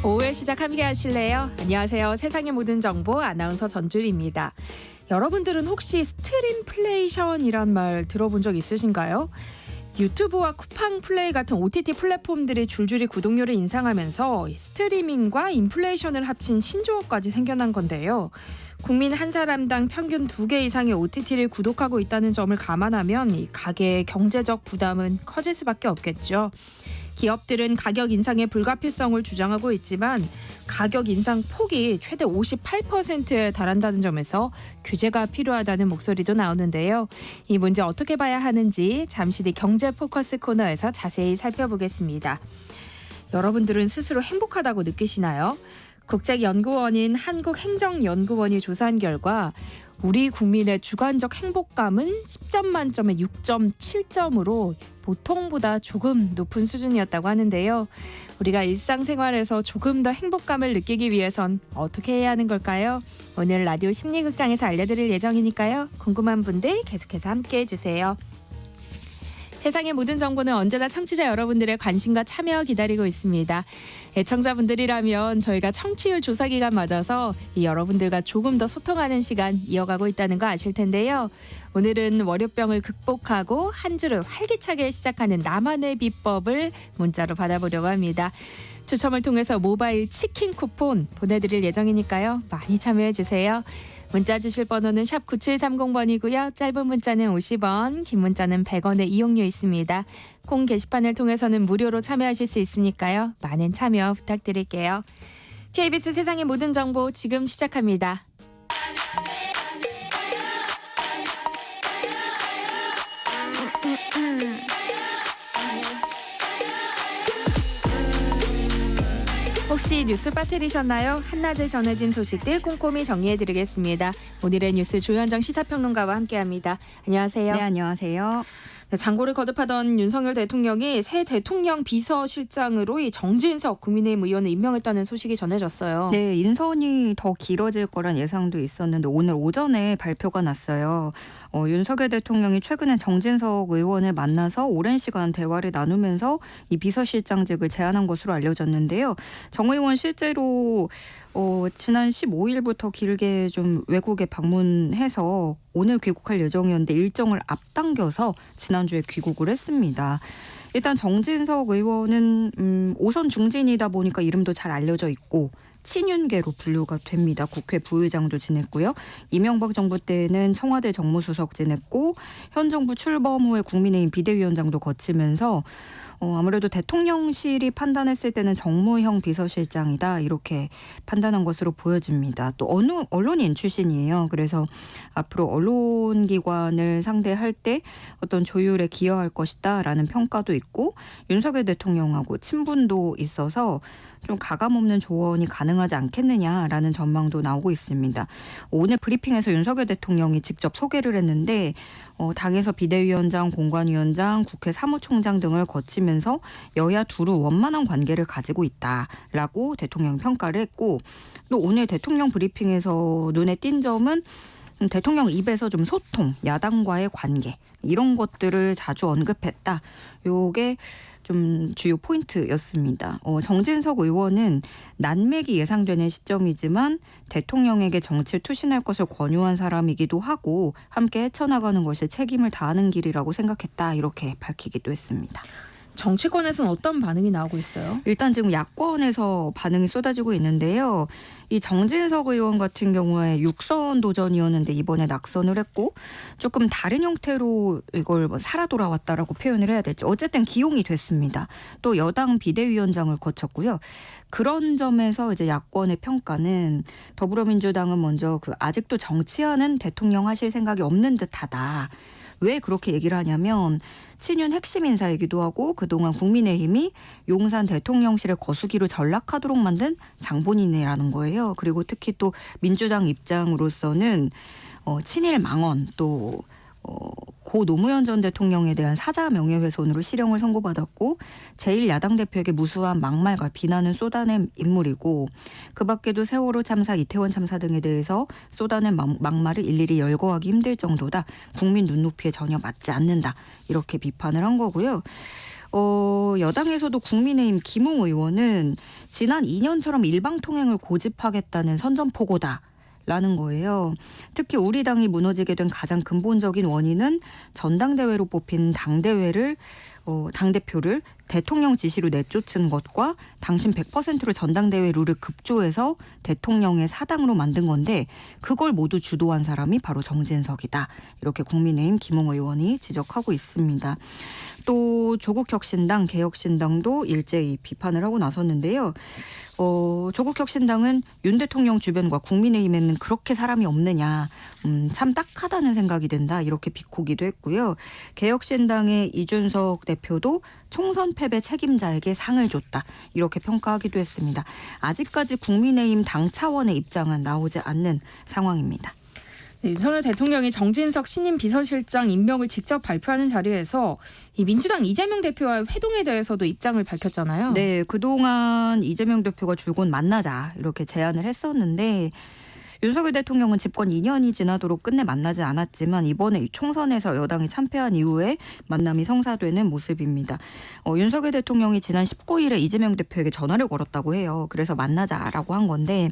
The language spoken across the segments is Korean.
5회 시작 함께 하실래요? 안녕하세요. 세상의 모든 정보 아나운서 전주리입니다. 여러분들은 혹시 스트림플레이션이란 말 들어본 적 있으신가요? 유튜브와 쿠팡 플레이 같은 OTT 플랫폼들이 줄줄이 구독료를 인상하면서 스트리밍과 인플레이션을 합친 신조어까지 생겨난 건데요. 국민 한 사람당 평균 2개 이상의 OTT를 구독하고 있다는 점을 감안하면 이 가계의 경제적 부담은 커질 수밖에 없겠죠. 기업들은 가격 인상의 불가피성을 주장하고 있지만 가격 인상 폭이 최대 58%에 달한다는 점에서 규제가 필요하다는 목소리도 나오는데요. 이 문제 어떻게 봐야 하는지 잠시 뒤 경제 포커스 코너에서 자세히 살펴보겠습니다. 여러분들은 스스로 행복하다고 느끼시나요? 국책연구원인 한국행정연구원이 조사한 결과 우리 국민의 주관적 행복감은 10점 만점에 6.7점으로 보통보다 조금 높은 수준이었다고 하는데요. 우리가 일상생활에서 조금 더 행복감을 느끼기 위해선 어떻게 해야 하는 걸까요? 오늘 라디오 심리극장에서 알려드릴 예정이니까요. 궁금한 분들 계속해서 함께해 주세요. 세상의 모든 정보는 언제나 청취자 여러분들의 관심과 참여 기다리고 있습니다. 애청자분들이라면 저희가 청취율 조사 기간 맞아서 여러분들과 조금 더 소통하는 시간 이어가고 있다는 거 아실 텐데요. 오늘은 월요병을 극복하고 한 주를 활기차게 시작하는 나만의 비법을 문자로 받아보려고 합니다. 추첨을 통해서 모바일 치킨 쿠폰 보내드릴 예정이니까요. 많이 참여해주세요. 문자 주실 번호는 샵 9730번이고요. 짧은 문자는 50원, 긴 문자는 100원의 이용료 있습니다. 콩 게시판을 통해서는 무료로 참여하실 수 있으니까요. 많은 참여 부탁드릴게요. KBS 세상의 모든 정보 지금 시작합니다. 혹시 뉴스 빠뜨리셨나요? 한낮에 전해진 소식들 꼼꼼히 정리해드리겠습니다. 오늘의 뉴스 조현정 시사평론가와 함께합니다. 안녕하세요. 네, 안녕하세요. 네, 장고를 거듭하던 윤석열 대통령이 새 대통령 비서실장으로 이 정진석 국민의힘 의원을 임명했다는 소식이 전해졌어요. 네, 인선이 더 길어질 거란 예상도 있었는데 오늘 오전에 발표가 났어요. 윤석열 대통령이 최근에 정진석 의원을 만나서 오랜 시간 대화를 나누면서 이 비서실장직을 제안한 것으로 알려졌는데요. 정 의원 실제로 지난 15일부터 길게 좀 외국에 방문해서 오늘 귀국할 예정이었는데 일정을 앞당겨서 지난주에 귀국을 했습니다. 일단 정진석 의원은 오선 중진이다 보니까 이름도 잘 알려져 있고 친윤계로 분류가 됩니다. 국회 부의장도 지냈고요. 이명박 정부 때는 청와대 정무수석 지냈고 현 정부 출범 후에 국민의힘 비대위원장도 거치면서 아무래도 대통령실이 판단했을 때는 정무형 비서실장이다 이렇게 판단한 것으로 보여집니다. 또 언론인 출신이에요. 그래서 앞으로 언론기관을 상대할 때 어떤 조율에 기여할 것이다라는 평가도 있고 윤석열 대통령하고 친분도 있어서 좀 가감없는 조언이 가능하지 않겠느냐라는 전망도 나오고 있습니다. 오늘 브리핑에서 윤석열 대통령이 직접 소개를 했는데 당에서 비대위원장, 공관위원장, 국회 사무총장 등을 거치면서 여야 두루 원만한 관계를 가지고 있다라고 대통령이 평가를 했고 또 오늘 대통령 브리핑에서 눈에 띈 점은 대통령 입에서 좀 소통, 야당과의 관계 이런 것들을 자주 언급했다. 요게 좀 주요 포인트였습니다. 정진석 의원은 난맥이 예상되는 시점이지만 대통령에게 정치에 투신할 것을 권유한 사람이기도 하고 함께 헤쳐나가는 것이 책임을 다하는 길이라고 생각했다. 이렇게 밝히기도 했습니다. 정치권에서는 어떤 반응이 나오고 있어요? 일단 지금 야권에서 반응이 쏟아지고 있는데요. 이 정진석 의원 같은 경우에 육선 도전이었는데 이번에 낙선을 했고 조금 다른 형태로 이걸 살아 돌아왔다라고 표현을 해야 될지 어쨌든 기용이 됐습니다. 또 여당 비대위원장을 거쳤고요. 그런 점에서 이제 야권의 평가는 더불어민주당은 먼저 아직도 정치하는 대통령 하실 생각이 없는 듯하다. 왜 그렇게 얘기를 하냐면 친윤 핵심 인사이기도 하고 그동안 국민의힘이 용산 대통령실의 거수기로 전락하도록 만든 장본인이라는 거예요. 그리고 특히 또 민주당 입장으로서는 친일 망언 또 고 노무현 전 대통령에 대한 사자 명예훼손으로 실형을 선고받았고 제1야당 대표에게 무수한 막말과 비난을 쏟아낸 인물이고 그밖에도 세월호 참사, 이태원 참사 등에 대해서 쏟아낸 막말을 일일이 열거하기 힘들 정도다. 국민 눈높이에 전혀 맞지 않는다. 이렇게 비판을 한 거고요. 여당에서도 국민의힘 김웅 의원은 지난 2년처럼 일방통행을 고집하겠다는 선전포고다. 라는 거예요. 특히 우리 당이 무너지게 된 가장 근본적인 원인은 전당대회로 뽑힌 당대표를 대통령 지시로 내쫓은 것과 당신 100%로 전당대회 룰을 급조해서 대통령의 사당으로 만든 건데 그걸 모두 주도한 사람이 바로 정진석이다. 이렇게 국민의힘 김웅 의원이 지적하고 있습니다. 또 조국혁신당, 개혁신당도 일제히 비판을 하고 나섰는데요. 조국혁신당은 윤 대통령 주변과 국민의힘에는 그렇게 사람이 없느냐, 참 딱하다는 생각이 든다 이렇게 비꼬기도 했고요. 개혁신당의 이준석 대표도 총선 패배 책임자에게 상을 줬다 이렇게 평가하기도 했습니다. 아직까지 국민의힘 당 차원의 입장은 나오지 않는 상황입니다. 네, 윤석열 대통령이 정진석 신임 비서실장 임명을 직접 발표하는 자리에서 이 민주당 이재명 대표와의 회동에 대해서도 입장을 밝혔잖아요. 네, 그동안 이재명 대표가 줄곧 만나자 이렇게 제안을 했었는데 윤석열 대통령은 집권 2년이 지나도록 끝내 만나지 않았지만 이번에 총선에서 여당이 참패한 이후에 만남이 성사되는 모습입니다. 윤석열 대통령이 지난 19일에 이재명 대표에게 전화를 걸었다고 해요. 그래서 만나자라고 한 건데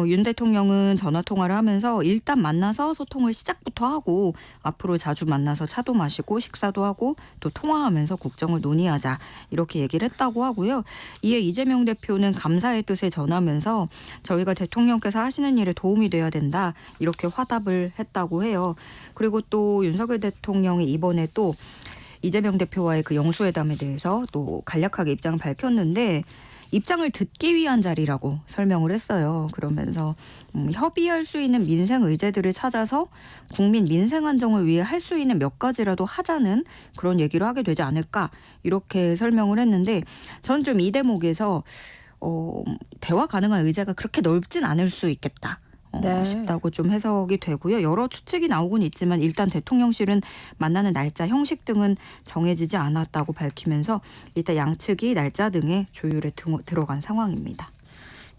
윤 대통령은 전화 통화를 하면서 일단 만나서 소통을 시작부터 하고 앞으로 자주 만나서 차도 마시고 식사도 하고 또 통화하면서 국정을 논의하자 이렇게 얘기를 했다고 하고요. 이에 이재명 대표는 감사의 뜻을 전하면서 저희가 대통령께서 하시는 일에 도움이 돼야 된다 이렇게 화답을 했다고 해요. 그리고 또 윤석열 대통령이 이번에 또 이재명 대표와의 그 영수회담에 대해서 또 간략하게 입장을 밝혔는데 입장을 듣기 위한 자리라고 설명을 했어요. 그러면서 협의할 수 있는 민생 의제들을 찾아서 국민 민생 안정을 위해 할 수 있는 몇 가지라도 하자는 그런 얘기를 하게 되지 않을까 이렇게 설명을 했는데 전 좀 이 대목에서 대화 가능한 의제가 그렇게 넓진 않을 수 있겠다. 네. 싶다고 좀 해석이 되고요. 여러 추측이 나오곤 있지만 일단 대통령실은 만나는 날짜, 형식 등은 정해지지 않았다고 밝히면서 일단 양측이 날짜 등의 조율에 들어간 상황입니다.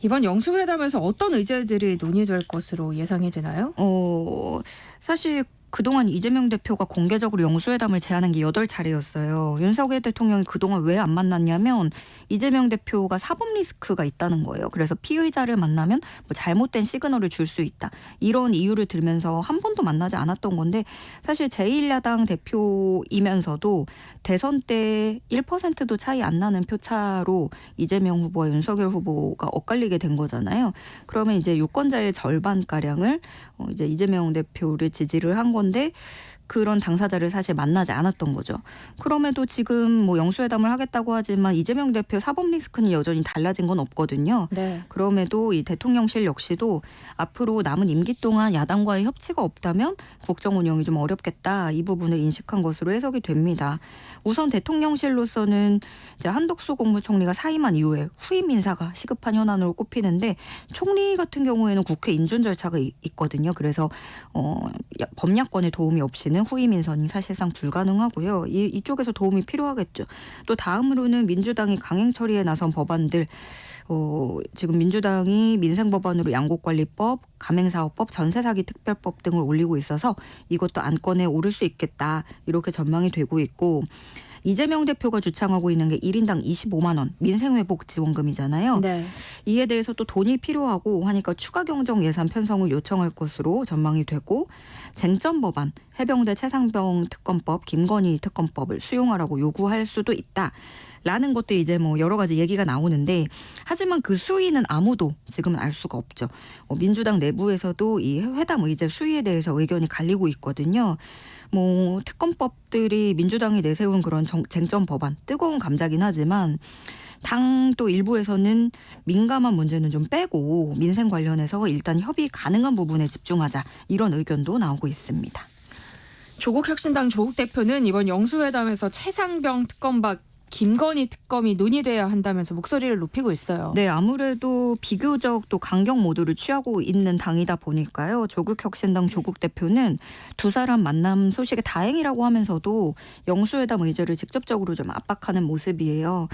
이번 영수회담에서 어떤 의제들이 논의될 것으로 예상이 되나요? 사실 그동안 이재명 대표가 공개적으로 영수회담을 제안한 게 8차례였어요. 윤석열 대통령이 그동안 왜 안 만났냐면 이재명 대표가 사법 리스크가 있다는 거예요. 그래서 피의자를 만나면 뭐 잘못된 시그널을 줄 수 있다. 이런 이유를 들면서 한 번도 만나지 않았던 건데 사실 제1야당 대표이면서도 대선 때 1%도 차이 안 나는 표차로 이재명 후보와 윤석열 후보가 엇갈리게 된 거잖아요. 그러면 이제 유권자의 절반가량을 이제 이재명 대표를 지지를 한 건데 그런 당사자를 사실 만나지 않았던 거죠. 그럼에도 지금 뭐 영수회담을 하겠다고 하지만 이재명 대표 사법 리스크는 여전히 달라진 건 없거든요. 네. 그럼에도 이 대통령실 역시도 앞으로 남은 임기 동안 야당과의 협치가 없다면 국정 운영이 좀 어렵겠다. 이 부분을 인식한 것으로 해석이 됩니다. 우선 대통령실로서는 이제 한덕수 국무총리가 사임한 이후에 후임 인사가 시급한 현안으로 꼽히는데 총리 같은 경우에는 국회 인준 절차가 있거든요. 그래서 법야권의 도움이 없이는 후임 인선이 사실상 불가능하고요. 이쪽에서 도움이 필요하겠죠. 또 다음으로는 민주당이 강행 처리에 나선 법안들 지금 민주당이 민생법안으로 양곡관리법, 가맹사업법, 전세사기 특별법 등을 올리고 있어서 이것도 안건에 오를 수 있겠다. 이렇게 전망이 되고 있고 이재명 대표가 주창하고 있는 게 1인당 25만 원 민생회복 지원금이잖아요. 네. 이에 대해서 또 돈이 필요하고 하니까 추가 경정 예산 편성을 요청할 것으로 전망이 되고 쟁점 법안 해병대 최상병 특검법, 김건희 특검법을 수용하라고 요구할 수도 있다. 라는 것들 이제 뭐 여러 가지 얘기가 나오는데 하지만 그 수위는 아무도 지금은 알 수가 없죠. 민주당 내부에서도 이 회담 의제 수위에 대해서 의견이 갈리고 있거든요. 뭐 특검법들이 민주당이 내세운 그런 쟁점 법안 뜨거운 감자긴 하지만 당 또 일부에서는 민감한 문제는 좀 빼고 민생 관련해서 일단 협의 가능한 부분에 집중하자 이런 의견도 나오고 있습니다. 조국혁신당 조국 대표는 이번 영수회담에서 최상병 특검법 김건희 특검이 논의돼야 한다면서 목소리를 높이고 있어요. 네, 아무래도 비교적 또 강경 모드를 취하고 있는 당이다 보니까요. 조국혁신당 조국 대표는 두 사람 만남 소식에 다행이라고 하면서도 영수회담 의제를 직접적으로 좀 압박하는 모습이에요.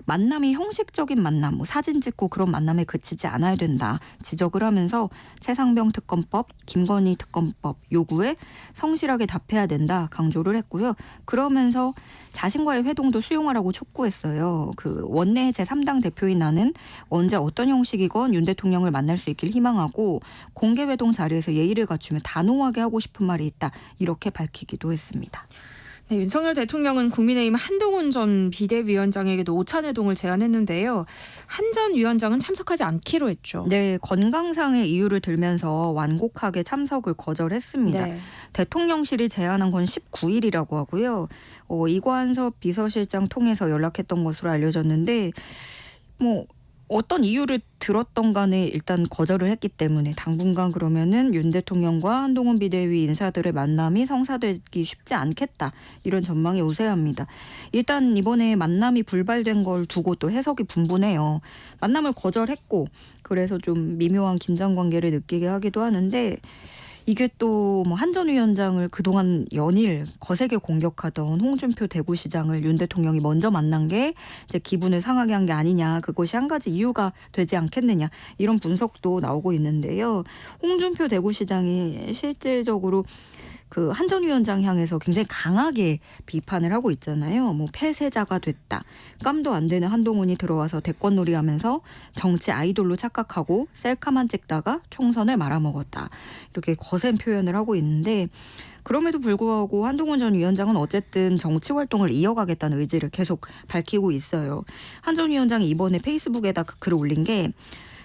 만남이 형식적인 만남, 뭐 사진 찍고 그런 만남에 그치지 않아야 된다 지적을 하면서 최상병 특검법, 김건희 특검법 요구에 성실하게 답해야 된다 강조를 했고요. 그러면서 자신과의 회동도 수용하라고 촉구했어요. 그 원내 제3당 대표인 나는 언제 어떤 형식이건 윤 대통령을 만날 수 있길 희망하고 공개 회동 자리에서 예의를 갖추며 단호하게 하고 싶은 말이 있다. 이렇게 밝히기도 했습니다. 네, 윤석열 대통령은 국민의힘 한동훈 전 비대위원장에게도 오찬 회동을 제안했는데요. 한 전 위원장은 참석하지 않기로 했죠. 네, 건강상의 이유를 들면서 완곡하게 참석을 거절했습니다. 네. 대통령실이 제안한 건 19일이라고 하고요. 이관섭 비서실장 통해서 연락했던 것으로 알려졌는데 뭐 어떤 이유를 들었던 간에 일단 거절을 했기 때문에 당분간 그러면은 윤 대통령과 한동훈 비대위 인사들의 만남이 성사되기 쉽지 않겠다. 이런 전망이 우세합니다. 일단 이번에 만남이 불발된 걸 두고 또 해석이 분분해요. 만남을 거절했고 그래서 좀 미묘한 긴장 관계를 느끼게 하기도 하는데 이게 또 뭐 한 전 위원장을 그동안 연일 거세게 공격하던 홍준표 대구시장을 윤 대통령이 먼저 만난 게 이제 기분을 상하게 한 게 아니냐. 그것이 한 가지 이유가 되지 않겠느냐. 이런 분석도 나오고 있는데요. 홍준표 대구시장이 실질적으로 그 한 전 위원장 향해서 굉장히 강하게 비판을 하고 있잖아요. 뭐 폐쇄자가 됐다. 깜도 안 되는 한동훈이 들어와서 대권놀이 하면서 정치 아이돌로 착각하고 셀카만 찍다가 총선을 말아먹었다. 이렇게 거센 표현을 하고 있는데 그럼에도 불구하고 한동훈 전 위원장은 어쨌든 정치 활동을 이어가겠다는 의지를 계속 밝히고 있어요. 한 전 위원장이 이번에 페이스북에다 그 글을 올린 게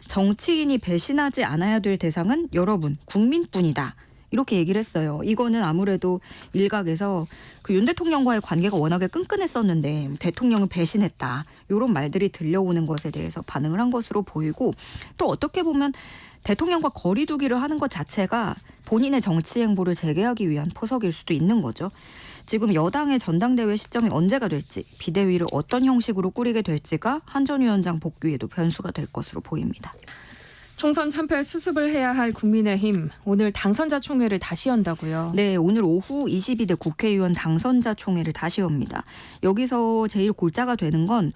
정치인이 배신하지 않아야 될 대상은 여러분, 국민뿐이다. 이렇게 얘기를 했어요. 이거는 아무래도 일각에서 그 윤 대통령과의 관계가 워낙에 끈끈했었는데 대통령을 배신했다. 이런 말들이 들려오는 것에 대해서 반응을 한 것으로 보이고 또 어떻게 보면 대통령과 거리 두기를 하는 것 자체가 본인의 정치 행보를 재개하기 위한 포석일 수도 있는 거죠. 지금 여당의 전당대회 시점이 언제가 될지 비대위를 어떤 형식으로 꾸리게 될지가 한 전 위원장 복귀에도 변수가 될 것으로 보입니다. 총선 참패 수습을 해야 할 국민의힘 오늘 당선자 총회를 다시 연다고요. 네, 오늘 오후 22대 국회의원 당선자 총회를 다시 엽니다. 여기서 제일 골자가 되는 건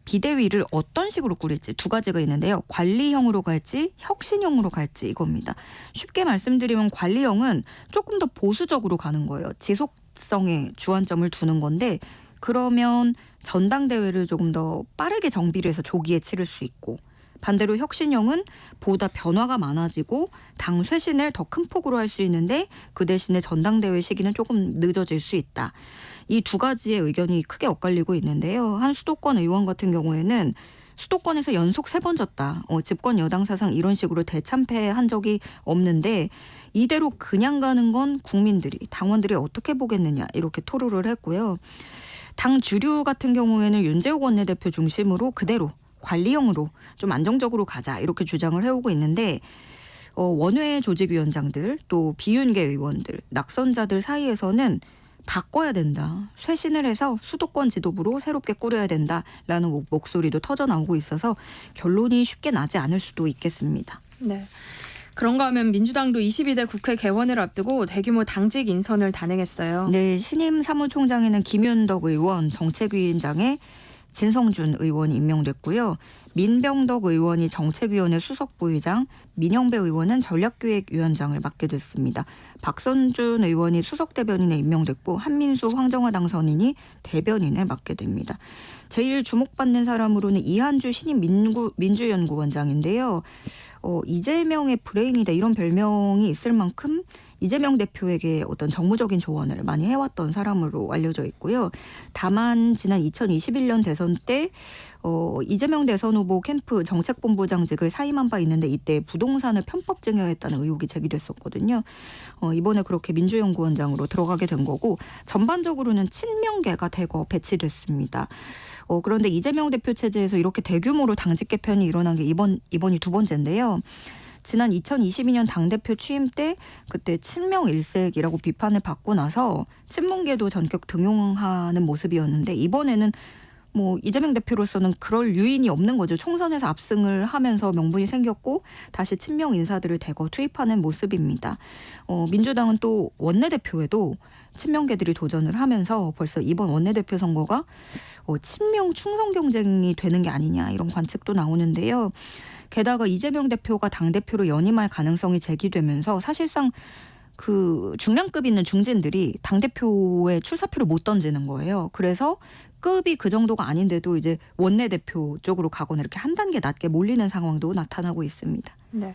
비대위를 어떤 식으로 꾸릴지 두 가지가 있는데요. 관리형으로 갈지 혁신형으로 갈지 이겁니다. 쉽게 말씀드리면 관리형은 조금 더 보수적으로 가는 거예요. 지속성에 주안점을 두는 건데 그러면 전당대회를 조금 더 빠르게 정비를 해서 조기에 치를 수 있고 반대로 혁신형은 보다 변화가 많아지고 당 쇄신을 더 큰 폭으로 할 수 있는데 그 대신에 전당대회 시기는 조금 늦어질 수 있다. 이 두 가지의 의견이 크게 엇갈리고 있는데요. 한 수도권 의원 같은 경우에는 수도권에서 연속 3번 졌다. 집권 여당 사상 이런 식으로 대참패한 적이 없는데 이대로 그냥 가는 건 국민들이 당원들이 어떻게 보겠느냐 이렇게 토로를 했고요. 당 주류 같은 경우에는 윤재욱 원내대표 중심으로 그대로 관리형으로 좀 안정적으로 가자 이렇게 주장을 해오고 있는데 원외 조직위원장들 또 비윤계 의원들 낙선자들 사이에서는 바꿔야 된다. 쇄신을 해서 수도권 지도부로 새롭게 꾸려야 된다라는 목소리도 터져나오고 있어서 결론이 쉽게 나지 않을 수도 있겠습니다. 네. 그런가 하면 민주당도 22대 국회 개원을 앞두고 대규모 당직 인선을 단행했어요. 네, 신임 사무총장에는 김윤덕 의원, 정책위원장에 진성준 의원이 임명됐고요. 민병덕 의원이 정책위원회 수석부의장, 민영배 의원은 전략기획위원장을 맡게 됐습니다. 박선준 의원이 수석대변인에 임명됐고 한민수 황정화 당선인이 대변인을 맡게 됩니다. 제일 주목받는 사람으로는 이한주 신임 민주연구원장인데요. 이재명의 브레인이다 이런 별명이 있을 만큼 이재명 대표에게 어떤 정무적인 조언을 많이 해왔던 사람으로 알려져 있고요. 다만 지난 2021년 대선 때 이재명 대선 후보 캠프 정책본부장직을 사임한 바 있는데 이때 부동산을 편법 증여했다는 의혹이 제기됐었거든요. 이번에 그렇게 민주연구원장으로 들어가게 된 거고 전반적으로는 친명계가 대거 배치됐습니다. 그런데 이재명 대표 체제에서 이렇게 대규모로 당직 개편이 일어난 게 이번이 두 번째인데요. 지난 2022년 당대표 취임 때 그때 친명 일색이라고 비판을 받고 나서 친문계도 전격 등용하는 모습이었는데 이번에는 뭐 이재명 대표로서는 그럴 유인이 없는 거죠. 총선에서 압승을 하면서 명분이 생겼고 다시 친명 인사들을 대거 투입하는 모습입니다. 민주당은 또 원내대표에도 친명계들이 도전을 하면서 벌써 이번 원내대표 선거가 친명 충성 경쟁이 되는 게 아니냐 이런 관측도 나오는데요. 게다가 이재명 대표가 당대표로 연임할 가능성이 제기되면서 사실상 그 중량급 있는 중진들이 당대표에 출사표를 못 던지는 거예요. 그래서 급이 그 정도가 아닌데도 이제 원내대표 쪽으로 가거나 이렇게 한 단계 낮게 몰리는 상황도 나타나고 있습니다. 네.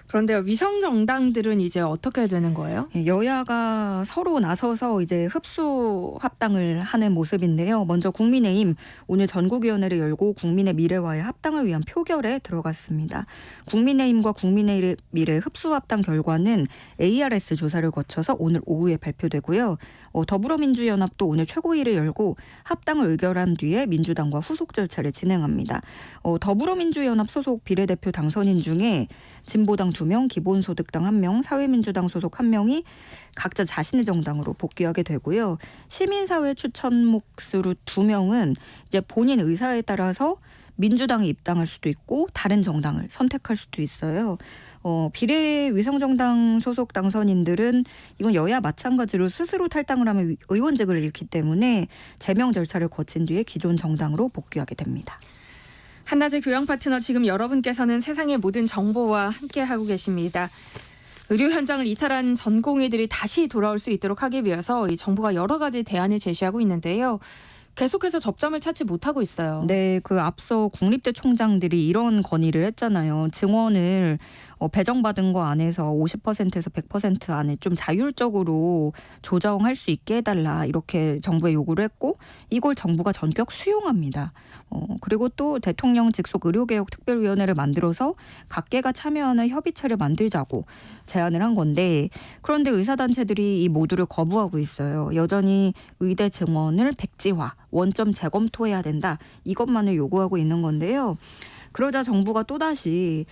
그런데요, 위성 정당들은 이제 어떻게 되는 거예요? 여야가 서로 나서서 이제 흡수 합당을 하는 모습인데요. 먼저 국민의힘 오늘 전국위원회를 열고 국민의 미래와의 합당을 위한 표결에 들어갔습니다. 국민의힘과 국민의 미래 흡수 합당 결과는 ARS 조사를 거쳐서 오늘 오후에 발표되고요. 더불어민주연합도 오늘 최고위를 열고 합당을 의결한 뒤에 민주당과 후속 절차를 진행합니다. 더불어민주연합 소속 비례대표 당선인 중에 진보당 2명, 기본소득당 1명, 사회민주당 소속 1명이 각자 자신의 정당으로 복귀하게 되고요. 시민사회 추천 몫으로 2명은 이제 본인 의사에 따라서 민주당에 입당할 수도 있고 다른 정당을 선택할 수도 있어요. 비례 위성정당 소속 당선인들은 이건 여야 마찬가지로 스스로 탈당을 하면 의원직을 잃기 때문에 제명 절차를 거친 뒤에 기존 정당으로 복귀하게 됩니다. 한낮의 교양 파트너, 지금 여러분께서는 세상의 모든 정보와 함께하고 계십니다. 의료 현장을 이탈한 전공의들이 다시 돌아올 수 있도록 하기 위해서 이 정부가 여러 가지 대안을 제시하고 있는데요. 계속해서 접점을 찾지 못하고 있어요. 네, 그 앞서 국립대 총장들이 이런 건의를 했잖아요. 증원을 배정받은 거 안에서 50%에서 100% 안에 좀 자율적으로 조정할 수 있게 해달라 이렇게 정부에 요구를 했고 이걸 정부가 전격 수용합니다. 그리고 또 대통령 직속 의료개혁 특별위원회를 만들어서 각계가 참여하는 협의체를 만들자고 제안을 한 건데 그런데 의사단체들이 이 모두를 거부하고 있어요. 여전히 의대 증원을 백지화, 원점 재검토해야 된다. 이것만을 요구하고 있는 건데요. 그러자 정부가 또다시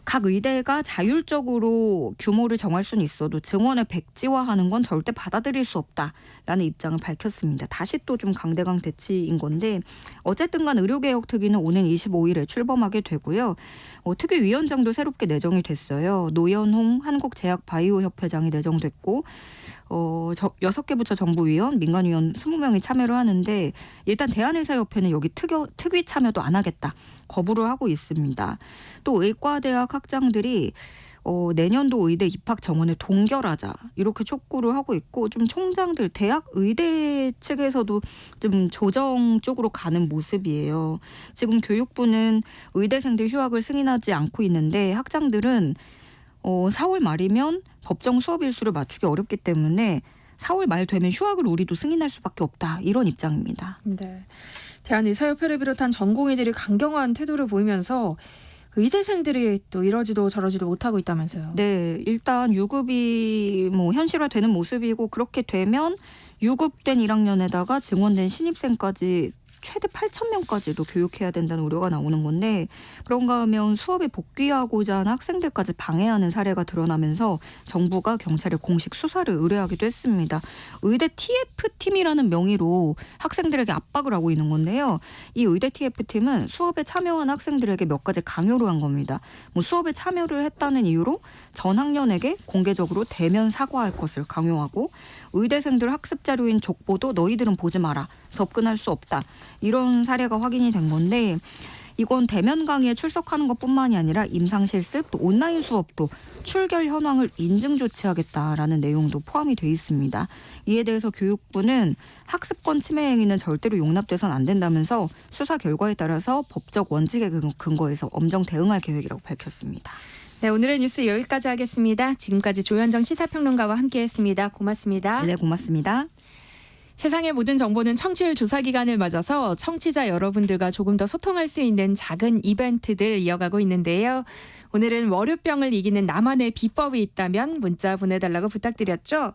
각 의대가 자율적으로 규모를 정할 수는 있어도 증원을 백지화하는 건 절대 받아들일 수 없다라는 입장을 밝혔습니다. 다시 또 좀 강대강 대치인 건데 어쨌든 간 의료개혁 특위는 오는 25일에 출범하게 되고요. 특위 위원장도 새롭게 내정이 됐어요. 노현홍 한국제약바이오협회장이 내정됐고 6개 부처 정부위원, 민간위원 20명이 참여를 하는데 일단 대한의사협회는 여기 특위 참여도 안 하겠다. 거부를 하고 있습니다. 또 의과대학 학장들이 내년도 의대 입학 정원을 동결하자 이렇게 촉구를 하고 있고 좀 총장들 대학 의대 측에서도 좀 조정 쪽으로 가는 모습이에요. 지금 교육부는 의대생들 휴학을 승인하지 않고 있는데 학장들은 4월 말이면 법정 수업 일수를 맞추기 어렵기 때문에 4월 말 되면 휴학을 우리도 승인할 수밖에 없다. 이런 입장입니다. 네. 대한의사협회를 비롯한 전공의들이 강경한 태도를 보이면서 의대생들이 또 이러지도 저러지도 못하고 있다면서요. 네, 일단 유급이 뭐 현실화되는 모습이고 그렇게 되면 유급된 1학년에다가 증원된 신입생까지 최대 8,000명까지도 교육해야 된다는 우려가 나오는 건데 그런가 하면 수업에 복귀하고자 하는 학생들까지 방해하는 사례가 드러나면서 정부가 경찰에 공식 수사를 의뢰하기도 했습니다. 의대 TF팀이라는 명의로 학생들에게 압박을 하고 있는 건데요. 이 의대 TF팀은 수업에 참여한 학생들에게 몇 가지 강요를 한 겁니다. 뭐 수업에 참여를 했다는 이유로 전 학년에게 공개적으로 대면 사과할 것을 강요하고 의대생들 학습 자료인 족보도 너희들은 보지 마라. 접근할 수 없다. 이런 사례가 확인이 된 건데 이건 대면 강의에 출석하는 것뿐만이 아니라 임상실습 또 온라인 수업도 출결 현황을 인증 조치하겠다라는 내용도 포함이 돼 있습니다. 이에 대해서 교육부는 학습권 침해 행위는 절대로 용납돼서는 안 된다면서 수사 결과에 따라서 법적 원칙에 근거해서 엄정 대응할 계획이라고 밝혔습니다. 네, 오늘의 뉴스 여기까지 하겠습니다. 지금까지 조현정 시사평론가와 함께했습니다. 고맙습니다. 네, 고맙습니다. 세상의 모든 정보는 청취율 조사 기간을 맞아서 청취자 여러분들과 조금 더 소통할 수 있는 작은 이벤트들 이어가고 있는데요. 오늘은 월요병을 이기는 나만의 비법이 있다면 문자 보내달라고 부탁드렸죠.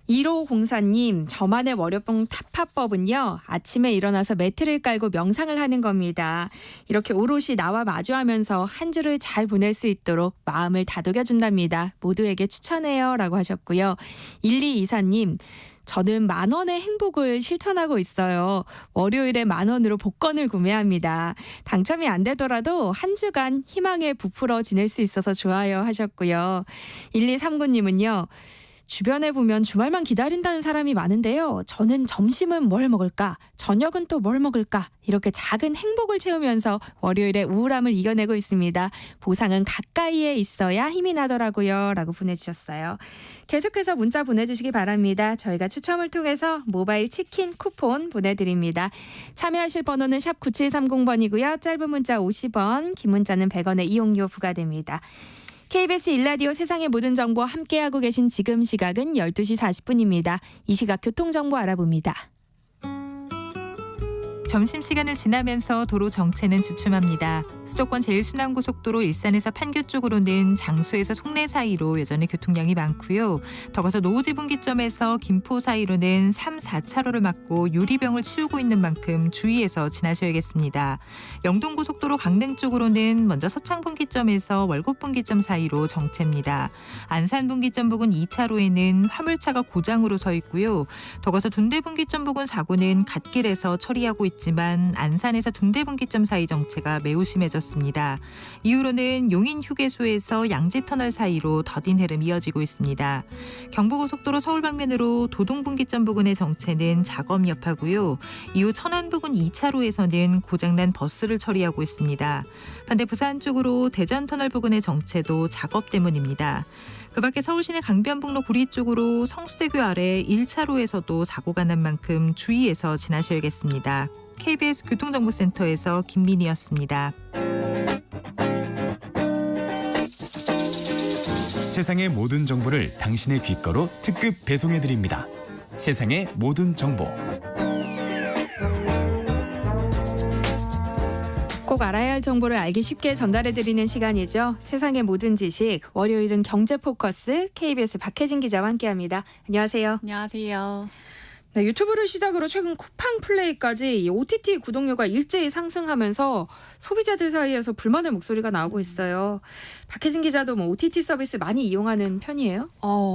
1504님, 저만의 월요병 타파법은요. 아침에 일어나서 매트를 깔고 명상을 하는 겁니다. 이렇게 오롯이 나와 마주하면서 한 주를 잘 보낼 수 있도록 마음을 다독여준답니다. 모두에게 추천해요 라고 하셨고요. 1224님, 저는 10,000원의 행복을 실천하고 있어요. 월요일에 10,000원으로 복권을 구매합니다. 당첨이 안 되더라도 한 주간 희망에 부풀어 지낼 수 있어서 좋아요 하셨고요. 1239님은요. 주변에 보면 주말만 기다린다는 사람이 많은데요. 저는 점심은 뭘 먹을까? 저녁은 또 뭘 먹을까? 이렇게 작은 행복을 채우면서 월요일에 우울함을 이겨내고 있습니다. 보상은 가까이에 있어야 힘이 나더라고요. 라고 보내주셨어요. 계속해서 문자 보내주시기 바랍니다. 저희가 추첨을 통해서 모바일 치킨 쿠폰 보내드립니다. 참여하실 번호는 샵 9730번이고요. 짧은 문자 50원, 긴 문자는 100원의 이용료 부과됩니다. KBS 1라디오 세상의 모든 정보 함께하고 계신 지금 시각은 12시 40분입니다. 이 시각 교통정보 알아봅니다. 점심시간을 지나면서 도로 정체는 주춤합니다. 수도권 제1순환고속도로 일산에서 판교 쪽으로는 장소에서 송내 사이로 여전히 교통량이 많고요. 더 가서 노오지분기점에서 김포 사이로는 3, 4차로를 막고 유리병을 치우고 있는 만큼 주의해서 지나셔야겠습니다. 영동고속도로 강릉 쪽으로는 먼저 서창분기점에서 월곡분기점 사이로 정체입니다. 안산분기점 부근 2차로에는 화물차가 고장으로 서 있고요. 더 가서 둔대분기점 부근 사고는 갓길에서 처리하고 있지만 안산에서 둔대분기점 사이 정체가 매우 심해졌습니다. 이후로는 용인휴게소에서 양지터널 사이로 더딘 흐름 이어지고 있습니다. 경부고속도로 서울 방면으로 도동분기점 부근의 정체는 작업 여파고요. 이후 천안 부근 2차로에서는 고장난 버스를 처리하고 있습니다. 반대 부산 쪽으로 대전터널 부근의 정체도 작업 때문입니다. 그 밖에 서울시내 강변북로 구리 쪽으로 성수대교 아래 1차로에서도 사고가 난 만큼 주의해서 지나셔야겠습니다. KBS 교통정보센터에서 김민희였습니다. 세상의 모든 정보를 당신의 귓가로 특급 배송해드립니다. 세상의 모든 정보. 꼭 알아야 할 정보를 알기 쉽게 전달해드리는 시간이죠. 세상의 모든 지식, 월요일은 경제 포커스 KBS 박혜진 기자와 함께합니다. 안녕하세요. 안녕하세요. 네, 유튜브를 시작으로 최근 쿠팡 플레이까지 이 OTT 구독료가 일제히 상승하면서 소비자들 사이에서 불만의 목소리가 나오고 있어요. 박혜진 기자도 뭐 OTT 서비스 많이 이용하는 편이에요?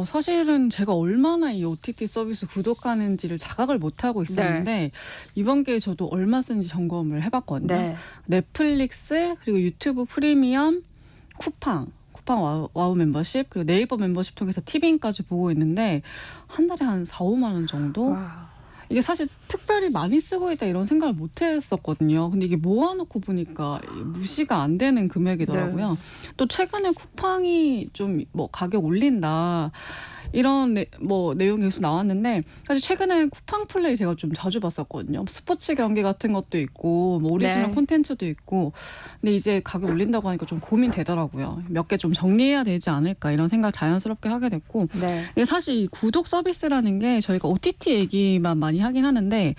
사실은 제가 얼마나 이 OTT 서비스 구독하는지를 자각을 못하고 있었는데 이번 기회에 저도 얼마 쓰는지 점검을 해봤거든요. 네. 넷플릭스 그리고 유튜브 프리미엄, 쿠팡 와우 멤버십 그리고 네이버 멤버십 통해서 티빙까지 보고 있는데 한 달에 한 4, 5만 원 정도? 와. 이게 사실 특별히 많이 쓰고 있다 이런 생각을 못 했었거든요. 근데 이게 모아놓고 보니까 무시가 안 되는 금액이더라고요. 네. 또 최근에 쿠팡이 좀 뭐 가격 올린다. 이런 내용이 계속 나왔는데 사실 최근에 쿠팡 플레이 제가 좀 자주 봤었거든요. 스포츠 경기 같은 것도 있고 뭐 오리지널 네. 콘텐츠도 있고 근데 이제 가격 올린다고 하니까 좀 고민되더라고요. 몇 개 좀 정리해야 되지 않을까 이런 생각 자연스럽게 하게 됐고 네. 이게 사실 이 구독 서비스라는 게 저희가 OTT 얘기만 많이 하긴 하는데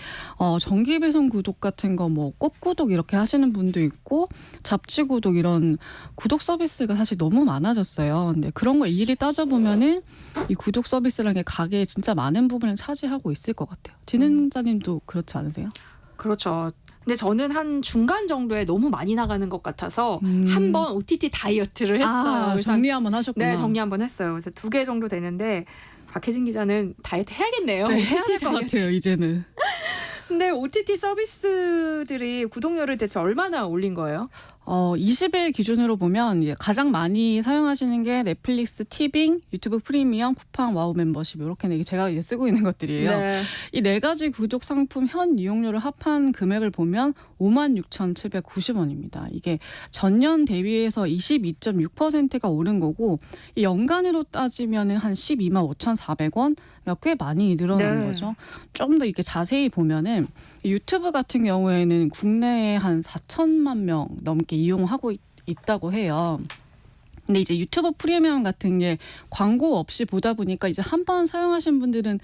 정기 배송 구독 같은 거 뭐 꼭 구독 이렇게 하시는 분도 있고 잡지 구독 이런 구독 서비스가 사실 너무 많아졌어요. 근데 그런 걸 일일이 따져보면은 이 구독 서비스라는 게 가게에 진짜 많은 부분을 차지하고 있을 것 같아요. 진행자님도 그렇지 않으세요? 그렇죠. 근데 저는 한 중간 정도에 너무 많이 나가는 것 같아서 한번 OTT 다이어트를 했어요. 그래서 정리 한번 하셨구나. 네, 정리 한번 했어요. 그래서 2개 정도 되는데 박혜진 기자는 다이어트 해야겠네요. 네, 해야 OTT 될 것 같아요, 이제는. 근데 OTT 서비스들이 구독료를 대체 얼마나 올린 거예요? 20일 기준으로 보면 가장 많이 사용하시는 게 넷플릭스, 티빙, 유튜브 프리미엄, 쿠팡, 와우 멤버십 이렇게 제가 이제 쓰고 있는 것들이에요. 네. 이 네 가지 구독 상품 현 이용료를 합한 금액을 보면 56,790원입니다. 이게 전년 대비해서 22.6%가 오른 거고 이 연간으로 따지면 한 125,400원 꽤 많이 늘어난 네. 거죠. 좀 더 이렇게 자세히 보면은 유튜브 같은 경우에는 국내에 한 4천만 명 넘게 이용하고 있다고 해요. 근데 이제 유튜브 프리미엄 같은 게 광고 없이 보다 보니까 이제 한 번 사용하신 분들은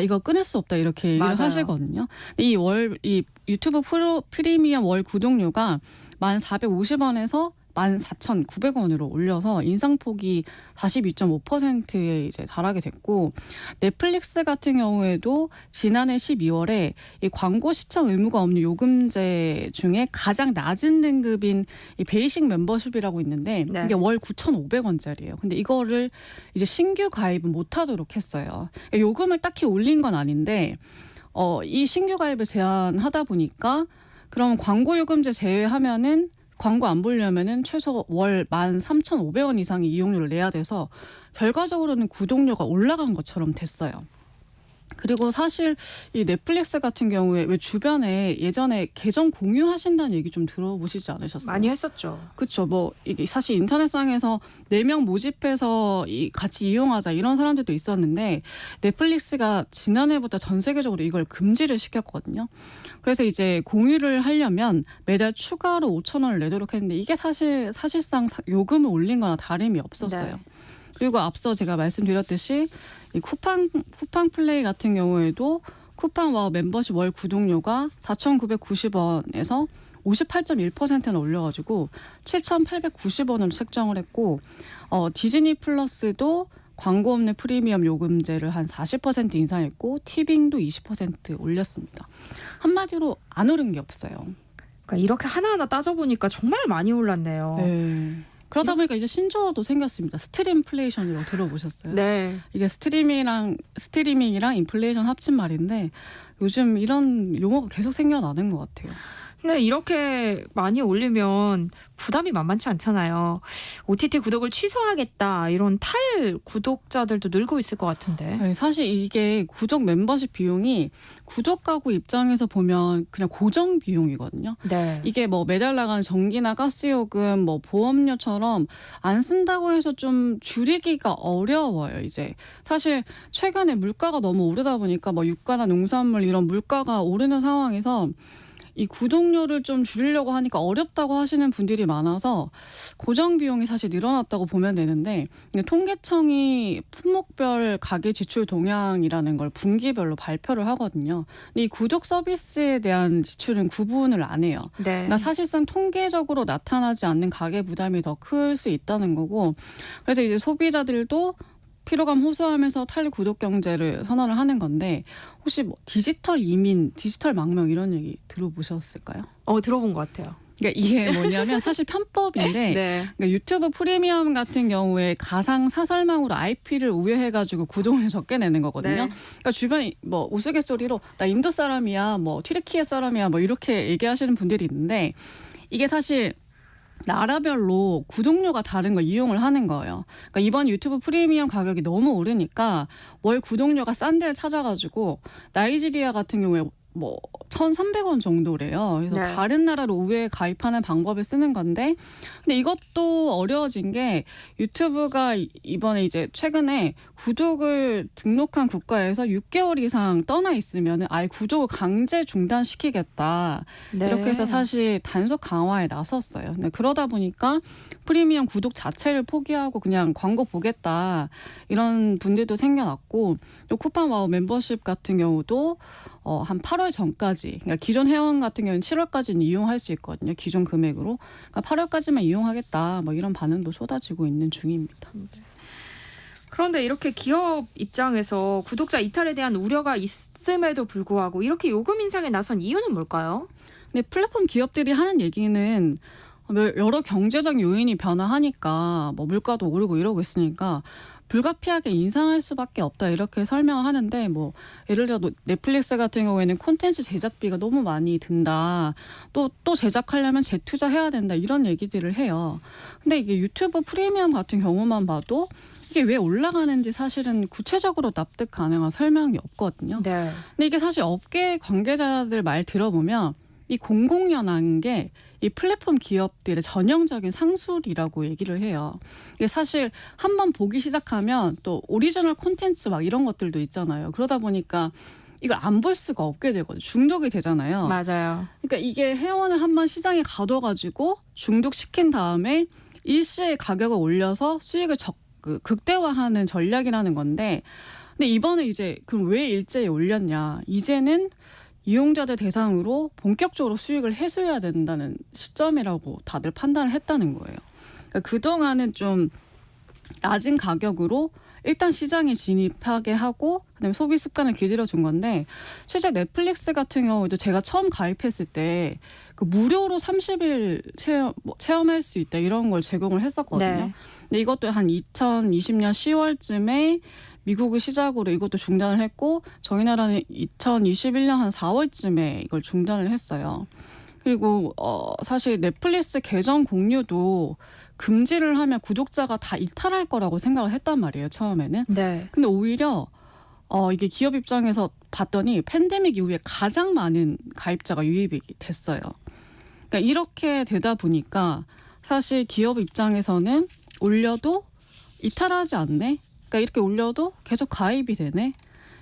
이거 끊을 수 없다 이렇게 얘기를 맞아요. 하시거든요. 이 유튜브 프리미엄 월 구독료가 1,450원에서 14,900원으로 올려서 인상폭이 42.5%에 이제 달하게 됐고 넷플릭스 같은 경우에도 지난해 12월에 이 광고 시청 의무가 없는 요금제 중에 가장 낮은 등급인 이 베이식 멤버십이라고 있는데 네. 이게 월 9,500원짜리예요. 근데 이거를 이제 신규 가입은 못하도록 했어요. 요금을 딱히 올린 건 아닌데 이 신규 가입을 제한하다 보니까 그럼 광고 요금제 제외하면은 광고 안 보려면은 최소 월 13,500원 이상의 이용료를 내야 돼서 결과적으로는 구독료가 올라간 것처럼 됐어요. 그리고 사실 이 넷플릭스 같은 경우에 왜 주변에 예전에 계정 공유하신다는 얘기 좀 들어보시지 않으셨어요? 많이 했었죠. 그렇죠. 뭐 이게 사실 인터넷상에서 4명 모집해서 같이 이용하자 이런 사람들도 있었는데 넷플릭스가 지난해부터 전 세계적으로 이걸 금지를 시켰거든요. 그래서 이제 공유를 하려면 매달 추가로 5,000원을 내도록 했는데 이게 사실상 요금을 올린 거나 다름이 없었어요. 네. 그리고 앞서 제가 말씀드렸듯이 이 쿠팡 플레이 같은 경우에도 쿠팡 와우 멤버십 월 구독료가 4,990원에서 58.1%나 올려가지고 7,890원으로 책정을 했고 디즈니 플러스도 광고 없는 프리미엄 요금제를 한 40% 인상했고 티빙도 20% 올렸습니다. 한마디로 안 오른 게 없어요. 그러니까 이렇게 하나하나 따져보니까 정말 많이 올랐네요. 네. 그러다 보니까 이제 신조어도 생겼습니다. 스트림플레이션이라고 들어보셨어요? 네. 이게 스트리밍이랑 인플레이션 합친 말인데 요즘 이런 용어가 계속 생겨나는 것 같아요. 근데 이렇게 많이 올리면 부담이 만만치 않잖아요. OTT 구독을 취소하겠다 이런 탈 구독자들도 늘고 있을 것 같은데. 네, 사실 이게 구독 멤버십 비용이 구독 가구 입장에서 보면 그냥 고정 비용이거든요. 네. 이게 뭐 매달 나가는 전기나 가스요금, 뭐 보험료처럼 안 쓴다고 해서 좀 줄이기가 어려워요. 이제 사실 최근에 물가가 너무 오르다 보니까 뭐 유가나 농산물 이런 물가가 오르는 상황에서 이 구독료를 좀 줄이려고 하니까 어렵다고 하시는 분들이 많아서 고정 비용이 사실 늘어났다고 보면 되는데 통계청이 품목별 가계 지출 동향이라는 걸 분기별로 발표를 하거든요. 근데 이 구독 서비스에 대한 지출은 구분을 안 해요. 네. 그러니까 사실상 통계적으로 나타나지 않는 가계 부담이 더 클 수 있다는 거고 그래서 이제 소비자들도 피로감 호소하면서 탈구독 경제를 선언을 하는 건데 혹시 뭐 디지털 이민, 디지털 망명 이런 얘기 들어보셨을까요? 들어본 것 같아요. 그러니까 이게 뭐냐면 사실 편법인데 네. 그러니까 유튜브 프리미엄 같은 경우에 가상 사설망으로 IP를 우회해가지고 구독을 적게 내는 거거든요. 네. 그러니까 주변에 뭐 우스갯소리로 나 인도 사람이야, 뭐 튀르키예 사람이야, 뭐 이렇게 얘기하시는 분들이 있는데 이게 사실 나라별로 구독료가 다른 걸 이용을 하는 거예요. 그러니까 이번 유튜브 프리미엄 가격이 너무 오르니까 월 구독료가 싼 데를 찾아가지고 나이지리아 같은 경우에 뭐 1,300원 정도래요. 그래서 네. 다른 나라로 우회해 가입하는 방법을 쓰는 건데 근데 이것도 어려워진 게 유튜브가 이번에 이제 최근에 구독을 등록한 국가에서 6개월 이상 떠나 있으면 아예 구독을 강제 중단시키겠다. 네. 이렇게 해서 사실 단속 강화에 나섰어요. 근데 그러다 보니까 프리미엄 구독 자체를 포기하고 그냥 광고 보겠다 이런 분들도 생겨났고 또 쿠팡 와우 멤버십 같은 경우도 한 8월 전까지 그러니까 기존 회원 같은 경우는 7월까지는 이용할 수 있거든요. 기존 금액으로. 그러니까 8월까지만 이용하겠다. 뭐 이런 반응도 쏟아지고 있는 중입니다. 그런데 이렇게 기업 입장에서 구독자 이탈에 대한 우려가 있음에도 불구하고 이렇게 요금 인상에 나선 이유는 뭘까요? 근데 플랫폼 기업들이 하는 얘기는 여러 경제적 요인이 변화하니까 뭐 물가도 오르고 이러고 있으니까 불가피하게 인상할 수밖에 없다 이렇게 설명을 하는데 뭐 예를 들어 넷플릭스 같은 경우에는 콘텐츠 제작비가 너무 많이 든다. 또 제작하려면 재투자해야 된다 이런 얘기들을 해요. 근데 이게 유튜브 프리미엄 같은 경우만 봐도 이게 왜 올라가는지 사실은 구체적으로 납득 가능한 설명이 없거든요. 네. 근데 이게 사실 업계 관계자들 말 들어보면 이 공공연한 게 이 플랫폼 기업들의 전형적인 상술이라고 얘기를 해요. 이게 사실 한번 보기 시작하면 또 오리지널 콘텐츠 막 이런 것들도 있잖아요. 그러다 보니까 이걸 안 볼 수가 없게 되거든요. 중독이 되잖아요. 맞아요. 그러니까 이게 회원을 한번 시장에 가둬가지고 중독시킨 다음에 일시에 가격을 올려서 수익을 극대화하는 전략이라는 건데 근데 이번에 이제 그럼 왜 일제히 올렸냐. 이제는 이용자들 대상으로 본격적으로 수익을 해소해야 된다는 시점이라고 다들 판단을 했다는 거예요. 그러니까 그동안은 좀 낮은 가격으로 일단 시장에 진입하게 하고 그다음에 소비 습관을 길들여준 건데 실제 넷플릭스 같은 경우에도 제가 처음 가입했을 때 그 무료로 30일 체험할 수 있다 이런 걸 제공을 했었거든요. 네. 근데 이것도 한 2020년 10월쯤에 미국을 시작으로 이것도 중단을 했고 저희 나라는 2021년 한 4월쯤에 이걸 중단을 했어요. 그리고 사실 넷플릭스 계정 공유도 금지를 하면 구독자가 다 이탈할 거라고 생각을 했단 말이에요. 처음에는. 네. 근데 오히려 이게 기업 입장에서 봤더니 팬데믹 이후에 가장 많은 가입자가 유입이 됐어요. 그러니까 이렇게 되다 보니까 사실 기업 입장에서는 올려도 이탈하지 않네. 그러니까 이렇게 올려도 계속 가입이 되네.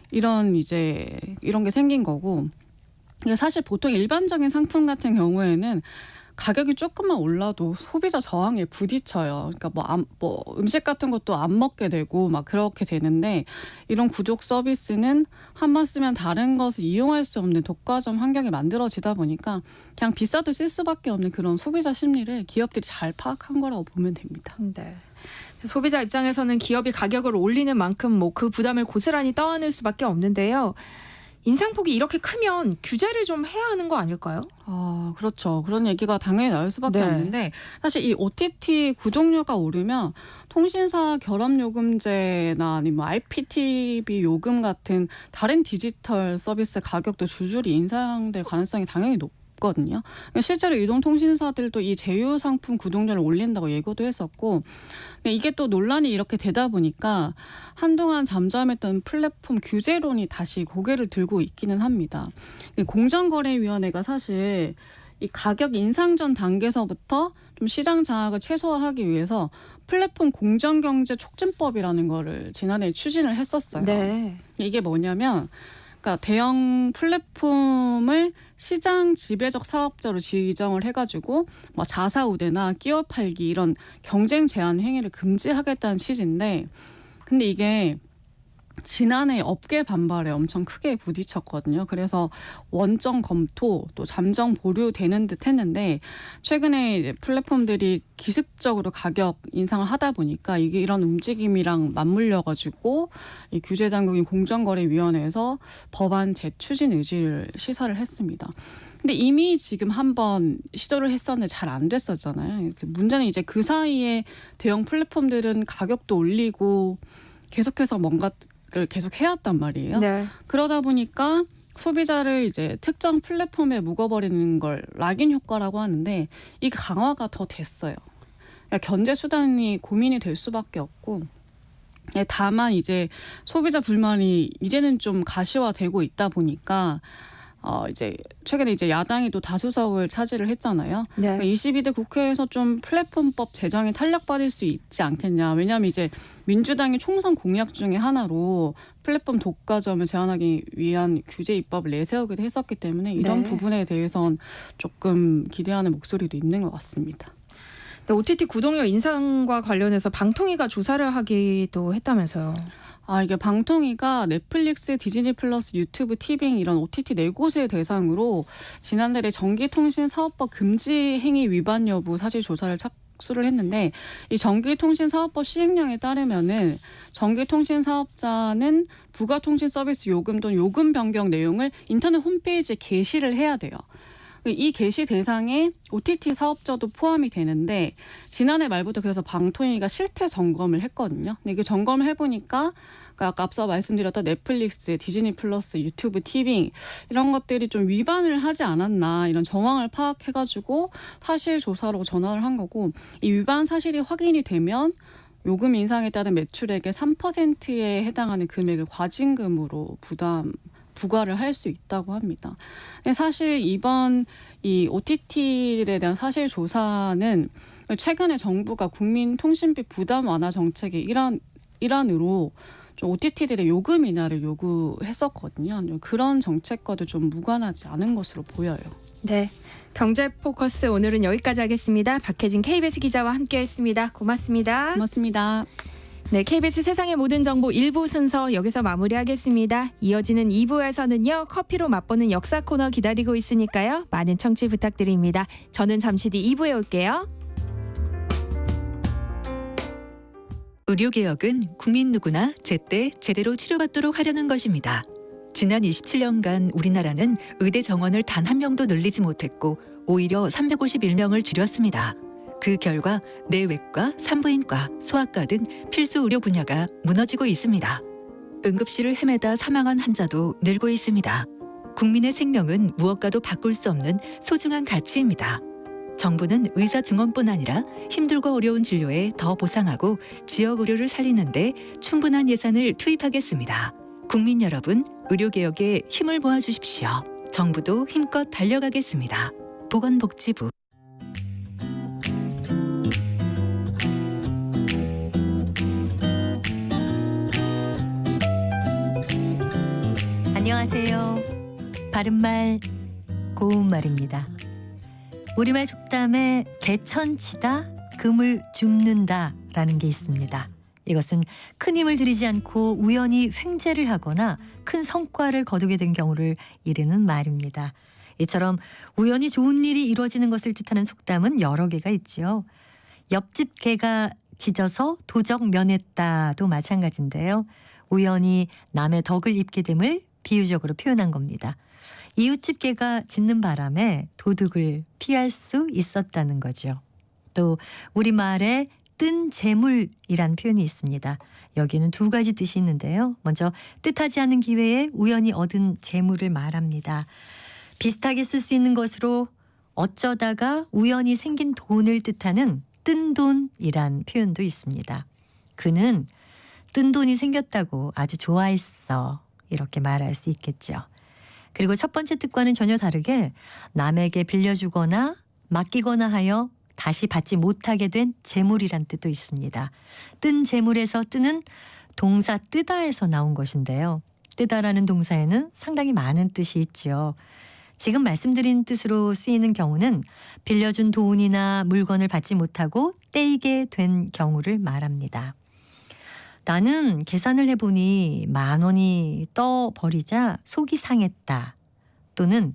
이런 게 생긴 거고. 이게 사실 보통 일반적인 상품 같은 경우에는 가격이 조금만 올라도 소비자 저항에 부딪혀요. 그러니까 뭐 음식 같은 것도 안 먹게 되고 막 그렇게 되는데 이런 구독 서비스는 한 번 쓰면 다른 것을 이용할 수 없는 독과점 환경이 만들어지다 보니까 그냥 비싸도 쓸 수밖에 없는 그런 소비자 심리를 기업들이 잘 파악한 거라고 보면 됩니다. 네. 소비자 입장에서는 기업이 가격을 올리는 만큼 뭐 그 부담을 고스란히 떠안을 수밖에 없는데요. 인상폭이 이렇게 크면 규제를 좀 해야 하는 거 아닐까요? 그렇죠. 그런 얘기가 당연히 나올 수밖에 네. 없는데 사실 이 OTT 구독료가 오르면 통신사 결합요금제나 아니면 IPTV 요금 같은 다른 디지털 서비스 가격도 줄줄이 인상될 가능성이 당연히 높거든요. 실제로 이동통신사들도 이 제휴 상품 구독료를 올린다고 예고도 했었고 근데 이게 또 논란이 이렇게 되다 보니까 한동안 잠잠했던 플랫폼 규제론이 다시 고개를 들고 있기는 합니다. 공정거래위원회가 사실 이 가격 인상 전 단계에서부터 좀 시장 장악을 최소화하기 위해서 플랫폼 공정경제 촉진법이라는 거를 지난해 추진을 했었어요. 네. 이게 뭐냐면 그러니까 대형 플랫폼을 시장 지배적 사업자로 지정을 해가지고 뭐 자사우대나 끼워 팔기 이런 경쟁 제한 행위를 금지하겠다는 취지인데 근데 이게 지난해 업계 반발에 엄청 크게 부딪혔거든요. 그래서 원점 검토 또 잠정 보류되는 듯 했는데 최근에 이제 플랫폼들이 기습적으로 가격 인상을 하다 보니까 이게 이런 움직임이랑 맞물려가지고 이 규제당국인 공정거래위원회에서 법안 재추진 의지를 시사를 했습니다. 근데 이미 지금 한번 시도를 했었는데 잘 안 됐었잖아요. 문제는 이제 그 사이에 대형 플랫폼들은 가격도 올리고 계속해서 뭔가를 계속 해왔단 말이에요. 네. 그러다 보니까 소비자를 이제 특정 플랫폼에 묵어버리는 걸 락인 효과라고 하는데 이 강화가 더 됐어요. 그러니까 견제 수단이 고민이 될 수밖에 없고 다만 이제 소비자 불만이 이제는 좀 가시화되고 있다 보니까 이제 최근에 이제 야당이 또 다수석을 차지를 했잖아요. 네. 그러니까 22대 국회에서 좀 플랫폼법 제정이 탄력받을 수 있지 않겠냐. 왜냐하면 이제 민주당의 총선 공약 중에 하나로 플랫폼 독과점을 제한하기 위한 규제 입법을 내세우기도 했었기 때문에 이런 네. 부분에 대해선 조금 기대하는 목소리도 있는 것 같습니다. OTT 구독료 인상과 관련해서 방통위가 조사를 하기도 했다면서요. 이게 방통위가 넷플릭스, 디즈니 플러스, 유튜브, 티빙 이런 OTT 4곳을 대상으로 지난달에 전기통신사업법 금지 행위 위반 여부 사실 조사를 착수를 했는데 이 전기통신사업법 시행령에 따르면은 전기통신사업자는 부가통신서비스 요금 또는 요금 변경 내용을 인터넷 홈페이지에 게시를 해야 돼요. 이 게시 대상에 OTT 사업자도 포함이 되는데 지난해 말부터 그래서 방통위가 실태 점검을 했거든요. 근데 이게 점검을 해보니까 아까 앞서 말씀드렸던 넷플릭스, 디즈니 플러스, 유튜브, 티빙 이런 것들이 좀 위반을 하지 않았나 이런 정황을 파악해가지고 사실 조사로 전화를 한 거고 이 위반 사실이 확인이 되면 요금 인상에 따른 매출액의 3%에 해당하는 금액을 과징금으로 부과를 할 수 있다고 합니다. 사실 이번 이 OTT에 대한 사실 조사는 최근에 정부가 국민통신비 부담 완화 정책의 일환으로 좀 OTT들의 요금 인하를 요구했었거든요. 그런 정책과도 좀 무관하지 않은 것으로 보여요. 네. 경제 포커스 오늘은 여기까지 하겠습니다. 박혜진 KBS 기자와 함께했습니다. 고맙습니다. 고맙습니다. 네, KBS 세상의 모든 정보 1부 순서 여기서 마무리하겠습니다. 이어지는 2부에서는요. 커피로 맛보는 역사 코너 기다리고 있으니까요. 많은 청취 부탁드립니다. 저는 잠시 뒤 2부에 올게요. 의료개혁은 국민 누구나 제때 제대로 치료받도록 하려는 것입니다. 지난 27년간 우리나라는 의대 정원을 단 한 명도 늘리지 못했고 오히려 351명을 줄였습니다. 그 결과 내외과, 산부인과, 소아과 등 필수 의료 분야가 무너지고 있습니다. 응급실을 헤매다 사망한 환자도 늘고 있습니다. 국민의 생명은 무엇과도 바꿀 수 없는 소중한 가치입니다. 정부는 의사 증원뿐 아니라 힘들고 어려운 진료에 더 보상하고 지역 의료를 살리는 데 충분한 예산을 투입하겠습니다. 국민 여러분, 의료개혁에 힘을 모아주십시오. 정부도 힘껏 달려가겠습니다. 보건복지부. 안녕하세요. 바른말 고운말입니다. 우리말 속담에 대천치다, 금을 줍는다 라는 게 있습니다. 이것은 큰 힘을 들이지 않고 우연히 횡재를 하거나 큰 성과를 거두게 된 경우를 이르는 말입니다. 이처럼 우연히 좋은 일이 이루어지는 것을 뜻하는 속담은 여러 개가 있죠. 옆집 개가 짖어서 도적 면했다도 마찬가지인데요. 우연히 남의 덕을 입게 됨을 비유적으로 표현한 겁니다. 이웃집 개가 짖는 바람에 도둑을 피할 수 있었다는 거죠. 또 우리말에 뜬 재물이란 표현이 있습니다. 여기에는 두 가지 뜻이 있는데요. 먼저 뜻하지 않은 기회에 우연히 얻은 재물을 말합니다. 비슷하게 쓸 수 있는 것으로 어쩌다가 우연히 생긴 돈을 뜻하는 뜬 돈이란 표현도 있습니다. 그는 뜬 돈이 생겼다고 아주 좋아했어. 이렇게 말할 수 있겠죠. 그리고 첫 번째 뜻과는 전혀 다르게 남에게 빌려주거나 맡기거나 하여 다시 받지 못하게 된 재물이란 뜻도 있습니다. 뜬 재물에서 뜨는 동사 뜨다에서 나온 것인데요. 뜨다라는 동사에는 상당히 많은 뜻이 있죠. 지금 말씀드린 뜻으로 쓰이는 경우는 빌려준 돈이나 물건을 받지 못하고 떼이게 된 경우를 말합니다. 나는 계산을 해보니 10,000원이 떠버리자 속이 상했다. 또는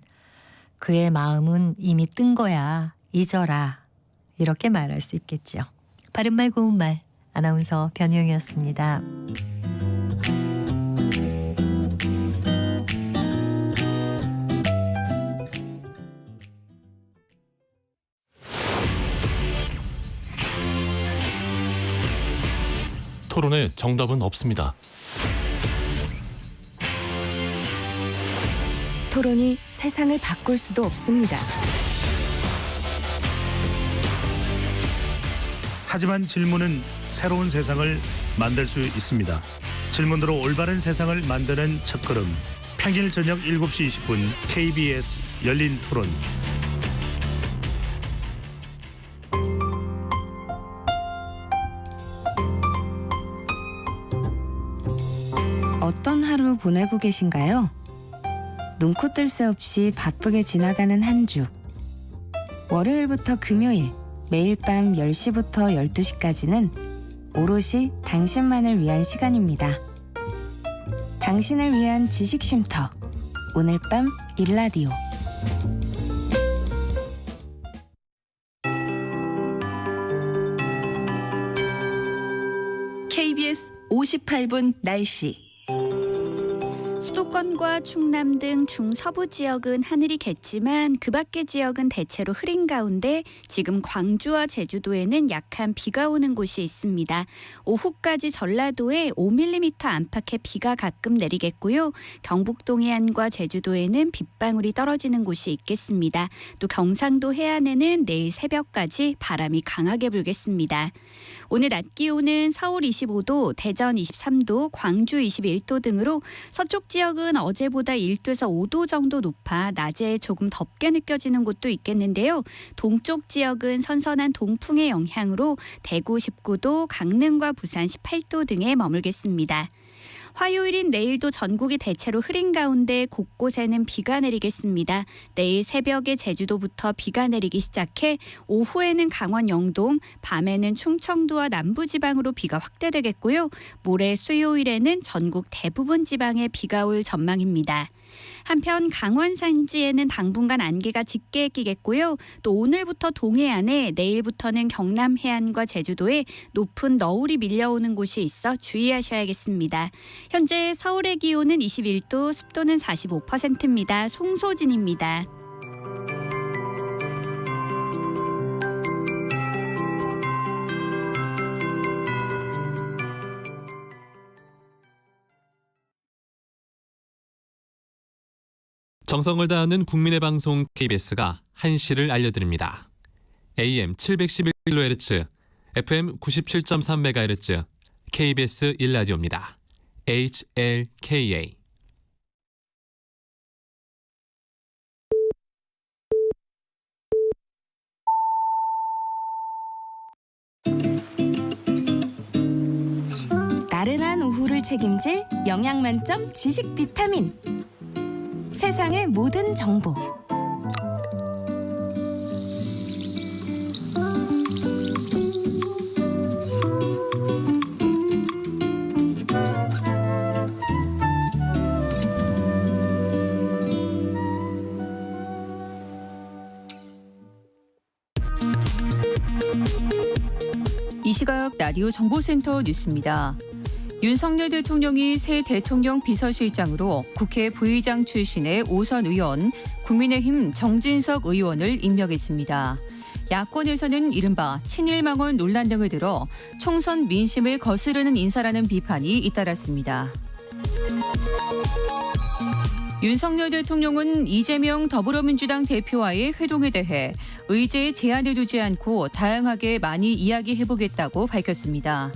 그의 마음은 이미 뜬 거야. 잊어라. 이렇게 말할 수 있겠죠. 바른말 고운말 아나운서 변희영이었습니다. 토론에 정답은 없습니다. 토론이 세상을 바꿀 수도 없습니다. 하지만 질문은 새로운 세상을 만들 수 있습니다. 질문으로 올바른 세상을 만드는 첫걸음. 평일 저녁 7시 20분 KBS 열린 토론. 어떤 하루 보내고 계신가요? 눈코 뜰 새 없이 바쁘게 지나가는 한 주. 월요일부터 금요일, 매일 밤 10시부터 12시까지는 오롯이 당신만을 위한 시간입니다. 당신을 위한 지식 쉼터. 오늘 밤 일라디오. KBS 58분 날씨. 수도권과 충남 등 중서부 지역은 하늘이 겠지만 그 밖의 지역은 대체로 흐린 가운데 지금 광주와 제주도에는 약한 비가 오는 곳이 있습니다. 오후까지 전라도에 5mm 안팎의 비가 가끔 내리겠고요. 경북 동해안과 제주도에는 빗방울이 떨어지는 곳이 있겠습니다. 또 경상도 해안에는 내일 새벽까지 바람이 강하게 불겠습니다. 오늘 낮 기온은 서울 25도, 대전 23도, 광주 21도 등으로 서쪽 지역은 어제보다 1도에서 5도 정도 높아 낮에 조금 덥게 느껴지는 곳도 있겠는데요. 동쪽 지역은 선선한 동풍의 영향으로 대구 19도, 강릉과 부산 18도 등에 머물겠습니다. 화요일인 내일도 전국이 대체로 흐린 가운데 곳곳에는 비가 내리겠습니다. 내일 새벽에 제주도부터 비가 내리기 시작해 오후에는 강원 영동, 밤에는 충청도와 남부지방으로 비가 확대되겠고요. 모레 수요일에는 전국 대부분 지방에 비가 올 전망입니다. 한편 강원 산지에는 당분간 안개가 짙게 끼겠고요. 또 오늘부터 동해안에, 내일부터는 경남 해안과 제주도에 높은 너울이 밀려오는 곳이 있어 주의하셔야겠습니다. 현재 서울의 기온은 21도, 습도는 45%입니다. 송소진입니다. 정성을 다하는 국민의 방송 KBS가 한시를 알려드립니다. AM 711kHz, FM 97.3MHz, KBS 1라디오입니다. HLKA. 나른한 오후를 책임질 영양 만점 지식 비타민. 세상의 모든 정보. 이 시각 라디오 정보센터 뉴스입니다. 윤석열 대통령이 새 대통령 비서실장으로 국회 부의장 출신의 오선 의원, 국민의힘 정진석 의원을 임명했습니다. 야권에서는 이른바 친일망언 논란 등을 들어 총선 민심을 거스르는 인사라는 비판이 잇따랐습니다. 윤석열 대통령은 이재명 더불어민주당 대표와의 회동에 대해 의제에 제한을 두지 않고 다양하게 많이 이야기해보겠다고 밝혔습니다.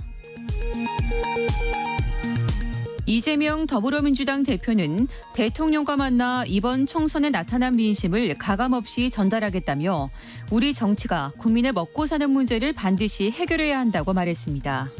이재명 더불어민주당 대표는 대통령과 만나 이번 총선에 나타난 민심을 가감없이 전달하겠다며 우리 정치가 국민의 먹고 사는 문제를 반드시 해결해야 한다고 말했습니다.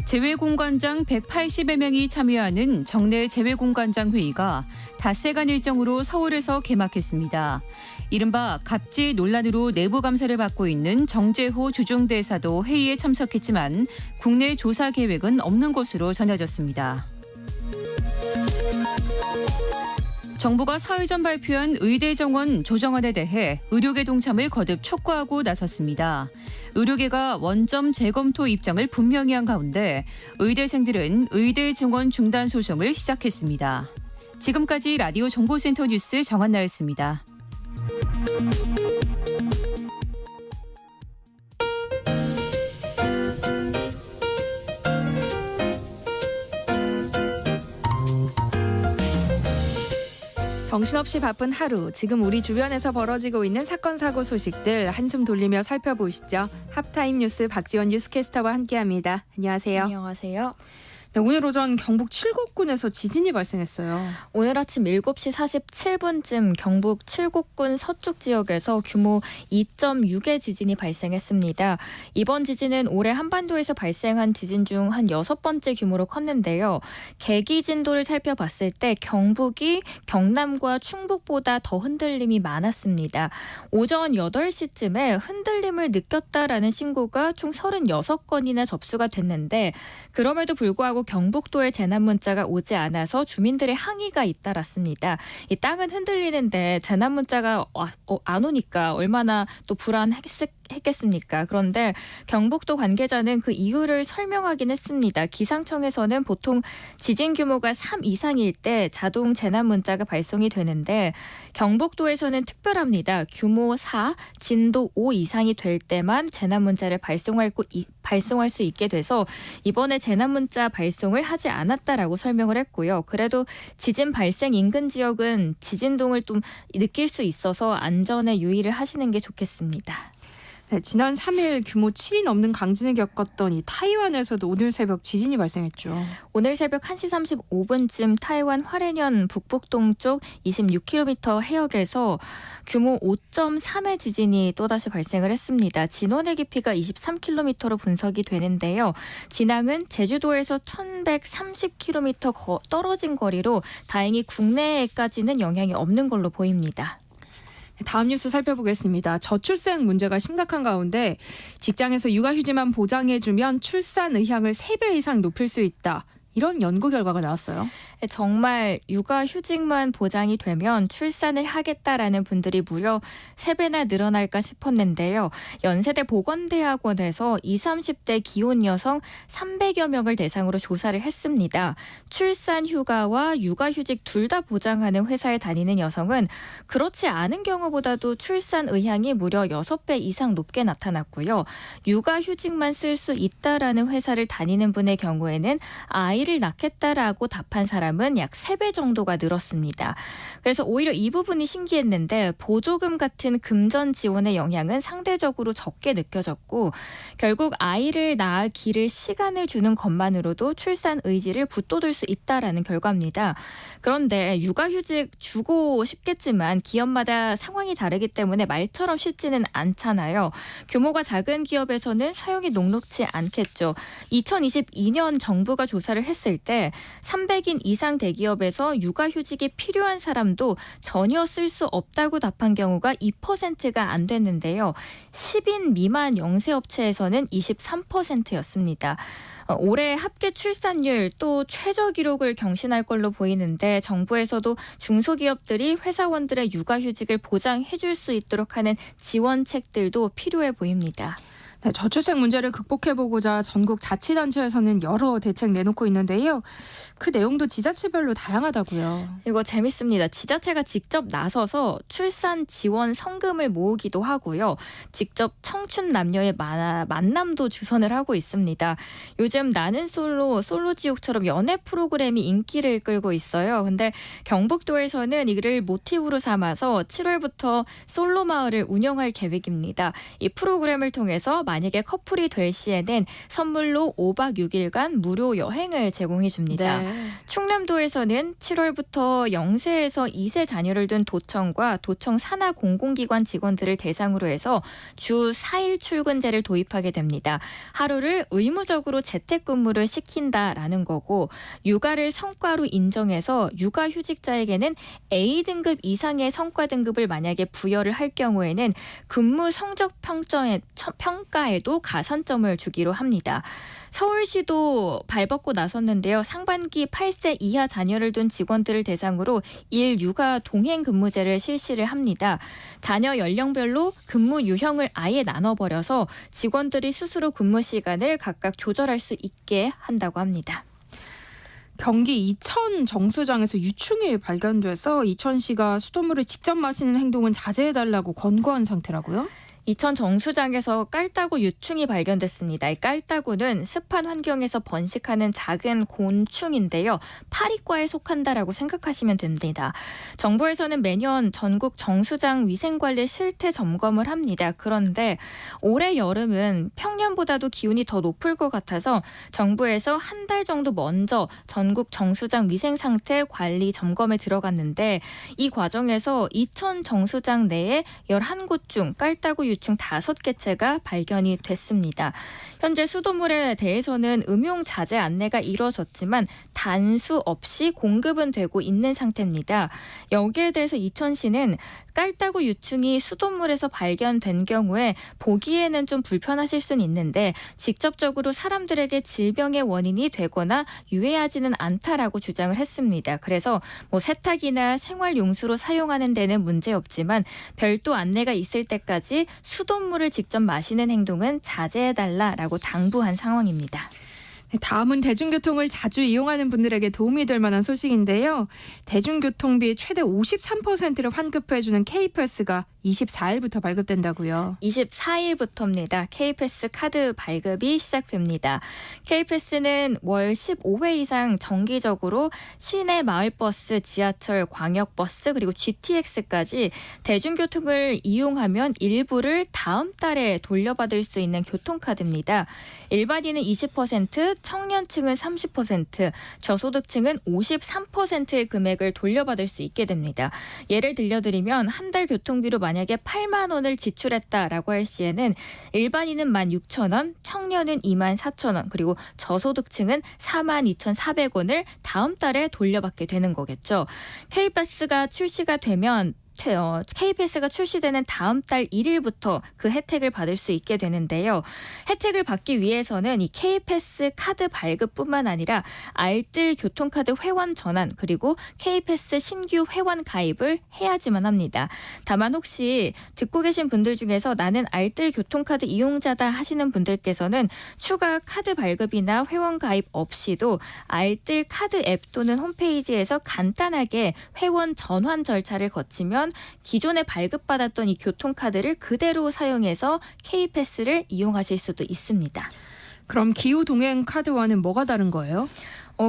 재외공관장 180여 명이 참여하는 정례 재외공관장 회의가 닷새간 일정으로 서울에서 개막했습니다. 이른바 갑질 논란으로 내부 감사를 받고 있는 정재호 주중대사도 회의에 참석했지만 국내 조사 계획은 없는 것으로 전해졌습니다. 정부가 사흘 전 발표한 의대 정원 조정안에 대해 의료계 동참을 거듭 촉구하고 나섰습니다. 의료계가 원점 재검토 입장을 분명히 한 가운데 의대생들은 의대 증원 중단 소송을 시작했습니다. 지금까지 라디오 정보센터 뉴스 정한나였습니다. 정신없이 바쁜 하루, 지금 우리 주변에서 벌어지고 있는 사건 사고 소식들 한숨 돌리며 살펴보시죠. 합타임 뉴스 박지원 뉴스캐스터와 함께합니다. 안녕하세요. 안녕하세요. 네, 오늘 오전 경북 칠곡군에서 지진이 발생했어요. 오늘 아침 7시 47분쯤 경북 칠곡군 서쪽 지역에서 규모 2.6의 지진이 발생했습니다. 이번 지진은 올해 한반도에서 발생한 지진 중 한 6번째 규모로 컸는데요. 계기 진도를 살펴봤을 때 경북이 경남과 충북보다 더 흔들림이 많았습니다. 오전 8시쯤에 흔들림을 느꼈다라는 신고가 총 36건이나 접수가 됐는데 그럼에도 불구하고 경북도에 재난 문자가 오지 않아서 주민들의 항의가 잇따랐습니다. 이 땅은 흔들리는데 재난 문자가 안 오니까 얼마나 또 불안했겠습니까? 그런데 경북도 관계자는 그 이유를 설명하긴 했습니다. 기상청에서는 보통 지진 규모가 3 이상일 때 자동 재난 문자가 발송이 되는데 경북도에서는 특별합니다. 규모 4, 진도 5 이상이 될 때만 재난 문자를 발송할 수 있게 돼서 이번에 재난 문자 발송을 하지 않았다라고 설명을 했고요. 그래도 지진 발생 인근 지역은 지진동을 좀 느낄 수 있어서 안전에 유의를 하시는 게 좋겠습니다. 네, 지난 3일 규모 7이 넘는 강진을 겪었던 이 타이완에서도 오늘 새벽 지진이 발생했죠. 오늘 새벽 1시 35분쯤 타이완 화롄현 북북동쪽 26km 해역에서 규모 5.3의 지진이 또다시 발생을 했습니다. 진원의 깊이가 23km로 분석이 되는데요. 진앙은 제주도에서 1130km 떨어진 거리로 다행히 국내에까지는 영향이 없는 걸로 보입니다. 다음 뉴스 살펴보겠습니다. 저출생 문제가 심각한 가운데 직장에서 육아휴직만 보장해주면 출산 의향을 3배 이상 높일 수 있다. 이런 연구 결과가 나왔어요. 정말 육아휴직만 보장이 되면 출산을 하겠다라는 분들이 무려 3배나 늘어날까 싶었는데요. 연세대 보건대학원에서 20, 30대 기혼 여성 300여 명을 대상으로 조사를 했습니다. 출산 휴가와 육아휴직 둘 다 보장하는 회사에 다니는 여성은 그렇지 않은 경우보다도 출산 의향이 무려 6배 이상 높게 나타났고요. 육아휴직만 쓸 수 있다라는 회사를 다니는 분의 경우에는 아이를 낳겠다라고 답한 사람은 약 3배 정도가 늘었습니다. 그래서 오히려 이 부분이 신기했는데 보조금 같은 금전 지원의 영향은 상대적으로 적게 느껴졌고 결국 아이를 낳아 기를 시간을 주는 것만으로도 출산 의지를 붙돋을 수 있다라는 결과입니다. 그런데 육아휴직 주고 싶겠지만 기업마다 상황이 다르기 때문에 말처럼 쉽지는 않잖아요. 규모가 작은 기업에서는 사용이 녹록지 않겠죠. 2022년 정부가 조사를 했을 때 300인 이상 대기업에서 육아휴직이 필요한 사람도 전혀 쓸 수 없다고 답한 경우가 2%가 안 됐는데요. 10인 미만 영세업체에서는 23%였습니다. 올해 합계 출산율 또 최저 기록을 경신할 걸로 보이는데 정부에서도 중소기업들이 회사원들의 육아휴직을 보장해 줄 수 있도록 하는 지원책들도 필요해 보입니다. 네, 저출생 문제를 극복해보고자 전국 자치단체에서는 여러 대책 내놓고 있는데요. 그 내용도 지자체별로 다양하다고요. 이거 재밌습니다. 지자체가 직접 나서서 출산 지원 성금을 모으기도 하고요. 직접 청춘 남녀의 만남도 주선을 하고 있습니다. 요즘 나는 솔로지옥처럼 연애 프로그램이 인기를 끌고 있어요. 근데 경북도에서는 이를 모티브로 삼아서 7월부터 솔로 마을을 운영할 계획입니다. 이 프로그램을 통해서 만약에 커플이 될 시에는 선물로 5박 6일간 무료 여행을 제공해 줍니다. 네. 충남도에서는 7월부터 0세에서 2세 자녀를 둔 도청과 도청 산하 공공기관 직원들을 대상으로 해서 주 4일 출근제를 도입하게 됩니다. 하루를 의무적으로 재택근무를 시킨다라는 거고 육아를 성과로 인정해서 육아휴직자에게는 A등급 이상의 성과 등급을 만약에 부여를 할 경우에는 근무 성적 평가에도 가산점을 주기로 합니다. 서울시도 발벗고 나섰는데요. 상반기 8세 이하 자녀를 둔 직원들을 대상으로 일육아 동행 근무제를 실시를 합니다. 자녀 연령별로 근무 유형을 아예 나눠버려서 직원들이 스스로 근무 시간을 각각 조절할 수 있게 한다고 합니다. 경기 이천 정수장에서 유충이 발견돼서 이천시가 수돗물을 직접 마시는 행동은 자제해달라고 권고한 상태라고요? 이천 정수장에서 깔따구 유충이 발견됐습니다. 이 깔따구는 습한 환경에서 번식하는 작은 곤충인데요. 파리과에 속한다라고 생각하시면 됩니다. 정부에서는 매년 전국 정수장 위생관리 실태 점검을 합니다. 그런데 올해 여름은 평년보다도 기온이 더 높을 것 같아서 정부에서 한 달 정도 먼저 전국 정수장 위생 상태 관리 점검에 들어갔는데 이 과정에서 이천 정수장 내에 11곳 중 깔따구 유충 5개체가 발견이 됐습니다. 현재 수돗물에 대해서는 음용 자제 안내가 이루어졌지만 단수 없이 공급은 되고 있는 상태입니다. 여기에 대해서 이천시는 깔따구 유충이 수돗물에서 발견된 경우에 보기에는 좀 불편하실 수는 있는데 직접적으로 사람들에게 질병의 원인이 되거나 유해하지는 않다라고 주장을 했습니다. 그래서 세탁이나 생활용수로 사용하는 데는 문제없지만 별도 안내가 있을 때까지 수돗물을 직접 마시는 행동은 자제해달라라고 당부한 상황입니다. 다음은 대중교통을 자주 이용하는 분들에게 도움이 될 만한 소식인데요. 대중교통비 최대 53%를 환급해주는 K패스가 24일부터 발급된다고요. 24일부터입니다. K패스 카드 발급이 시작됩니다. K패스는 월 15회 이상 정기적으로 시내 마을버스, 지하철, 광역버스 그리고 GTX까지 대중교통을 이용하면 일부를 다음 달에 돌려받을 수 있는 교통카드입니다. 일반인은 20%, 청년층은 30%, 저소득층은 53%의 금액을 돌려받을 수 있게 됩니다. 예를 들려드리면 한 달 교통비로 만약에 8만 원을 지출했다라고 할 시에는 일반인은 16,000원, 청년은 24,000원, 그리고 저소득층은 42,400원을 다음 달에 돌려받게 되는 거겠죠. K패스가 출시가 되면 KPS가 출시되는 다음 달 1일부터 그 혜택을 받을 수 있게 되는데요. 혜택을 받기 위해서는 이 K패스 카드 발급뿐만 아니라 알뜰 교통카드 회원 전환 그리고 K패스 신규 회원 가입을 해야지만 합니다. 다만 혹시 듣고 계신 분들 중에서 나는 알뜰 교통카드 이용자다 하시는 분들께서는 추가 카드 발급이나 회원 가입 없이도 알뜰 카드 앱 또는 홈페이지에서 간단하게 회원 전환 절차를 거치면 기존에 발급받았던 이 교통카드를 그대로 사용해서 K패스를 이용하실 수도 있습니다. 그럼 기후동행 카드와는 뭐가 다른 거예요?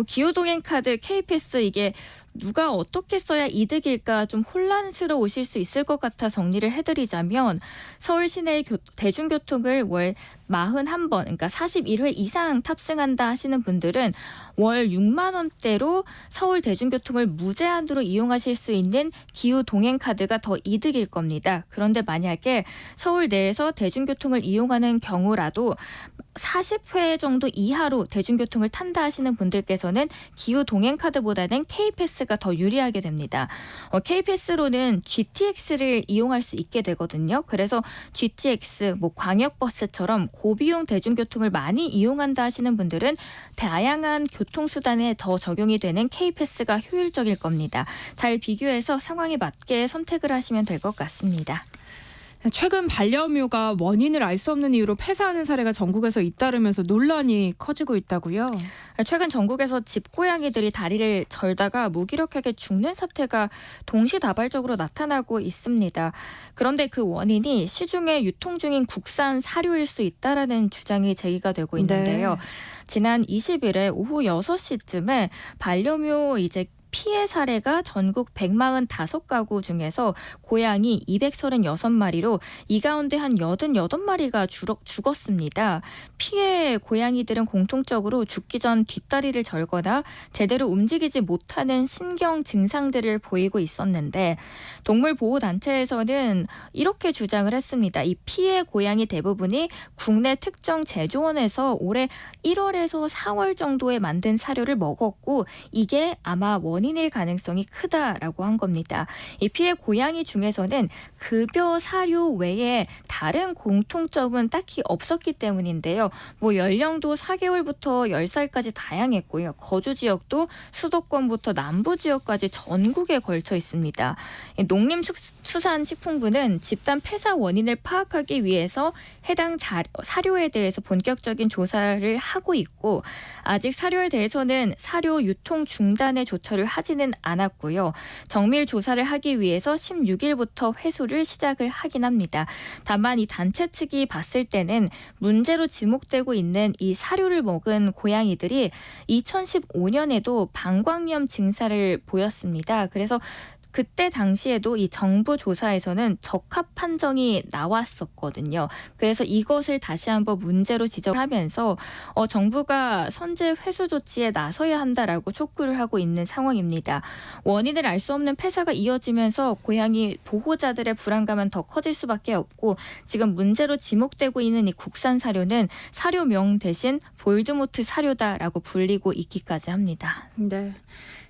기후동행 카드 K패스 이게 누가 어떻게 써야 이득일까 좀 혼란스러우실 수 있을 것 같아 정리를 해드리자면 서울 시내 대중교통을 월 41번 그러니까 41회 이상 탑승한다 하시는 분들은 월 6만 원대로 서울 대중교통을 무제한으로 이용하실 수 있는 기후동행 카드가 더 이득일 겁니다. 그런데 만약에 서울 내에서 대중교통을 이용하는 경우라도 40회 정도 이하로 대중교통을 탄다 하시는 분들께서는 기후동행 카드보다는 K패스가 더 유리하게 됩니다. K패스로는 GTX를 이용할 수 있게 되거든요. 그래서 GTX, 광역버스처럼 고비용 대중교통을 많이 이용한다 하시는 분들은 다양한 교통수단에 더 적용이 되는 K패스가 효율적일 겁니다. 잘 비교해서 상황에 맞게 선택을 하시면 될 것 같습니다. 최근 반려묘가 원인을 알 수 없는 이유로 폐사하는 사례가 전국에서 잇따르면서 논란이 커지고 있다고요? 최근 전국에서 집고양이들이 다리를 절다가 무기력하게 죽는 사태가 동시다발적으로 나타나고 있습니다. 그런데 그 원인이 시중에 유통 중인 국산 사료일 수 있다라는 주장이 제기가 되고 있는데요. 네. 지난 20일에 오후 6시쯤에 반려묘 피해 사례가 전국 145가구 중에서 고양이 236마리로 이 가운데 한 88마리가 죽었습니다. 피해 고양이들은 공통적으로 죽기 전 뒷다리를 절거나 제대로 움직이지 못하는 신경 증상들을 보이고 있었는데 동물보호단체에서는 이렇게 주장을 했습니다. 이 피해 고양이 대부분이 국내 특정 제조원에서 올해 1월에서 4월 정도에 만든 사료를 먹었고 이게 아마 원인일 가능성이 크다라고 한 겁니다. 이 피해 고양이 중에서는 급여 사료 외에 다른 공통점은 딱히 없었기 때문인데요. 연령도 4개월부터 10살까지 다양했고요. 거주 지역도 수도권부터 남부 지역까지 전국에 걸쳐 있습니다. 농림수산식품부는 집단 폐사 원인을 파악하기 위해서 해당 사료에 대해서 본격적인 조사를 하고 있고 아직 사료에 대해서는 사료 유통 중단의 조처를 하지는 않았고요. 정밀 조사를 하기 위해서 16일부터 회수를 시작을 하긴 합니다. 다만 이 단체 측이 봤을 때는 문제로 지목되고 있는 이 사료를 먹은 고양이들이 2015년에도 방광염 증사를 보였습니다. 그래서 그때 당시에도 이 정부 조사에서는 적합 판정이 나왔었거든요. 그래서 이것을 다시 한번 문제로 지적하면서 정부가 선제 회수 조치에 나서야 한다라고 촉구를 하고 있는 상황입니다. 원인을 알 수 없는 폐사가 이어지면서 고양이 보호자들의 불안감은 더 커질 수밖에 없고 지금 문제로 지목되고 있는 이 국산 사료는 사료명 대신 볼드모트 사료다라고 불리고 있기까지 합니다. 네.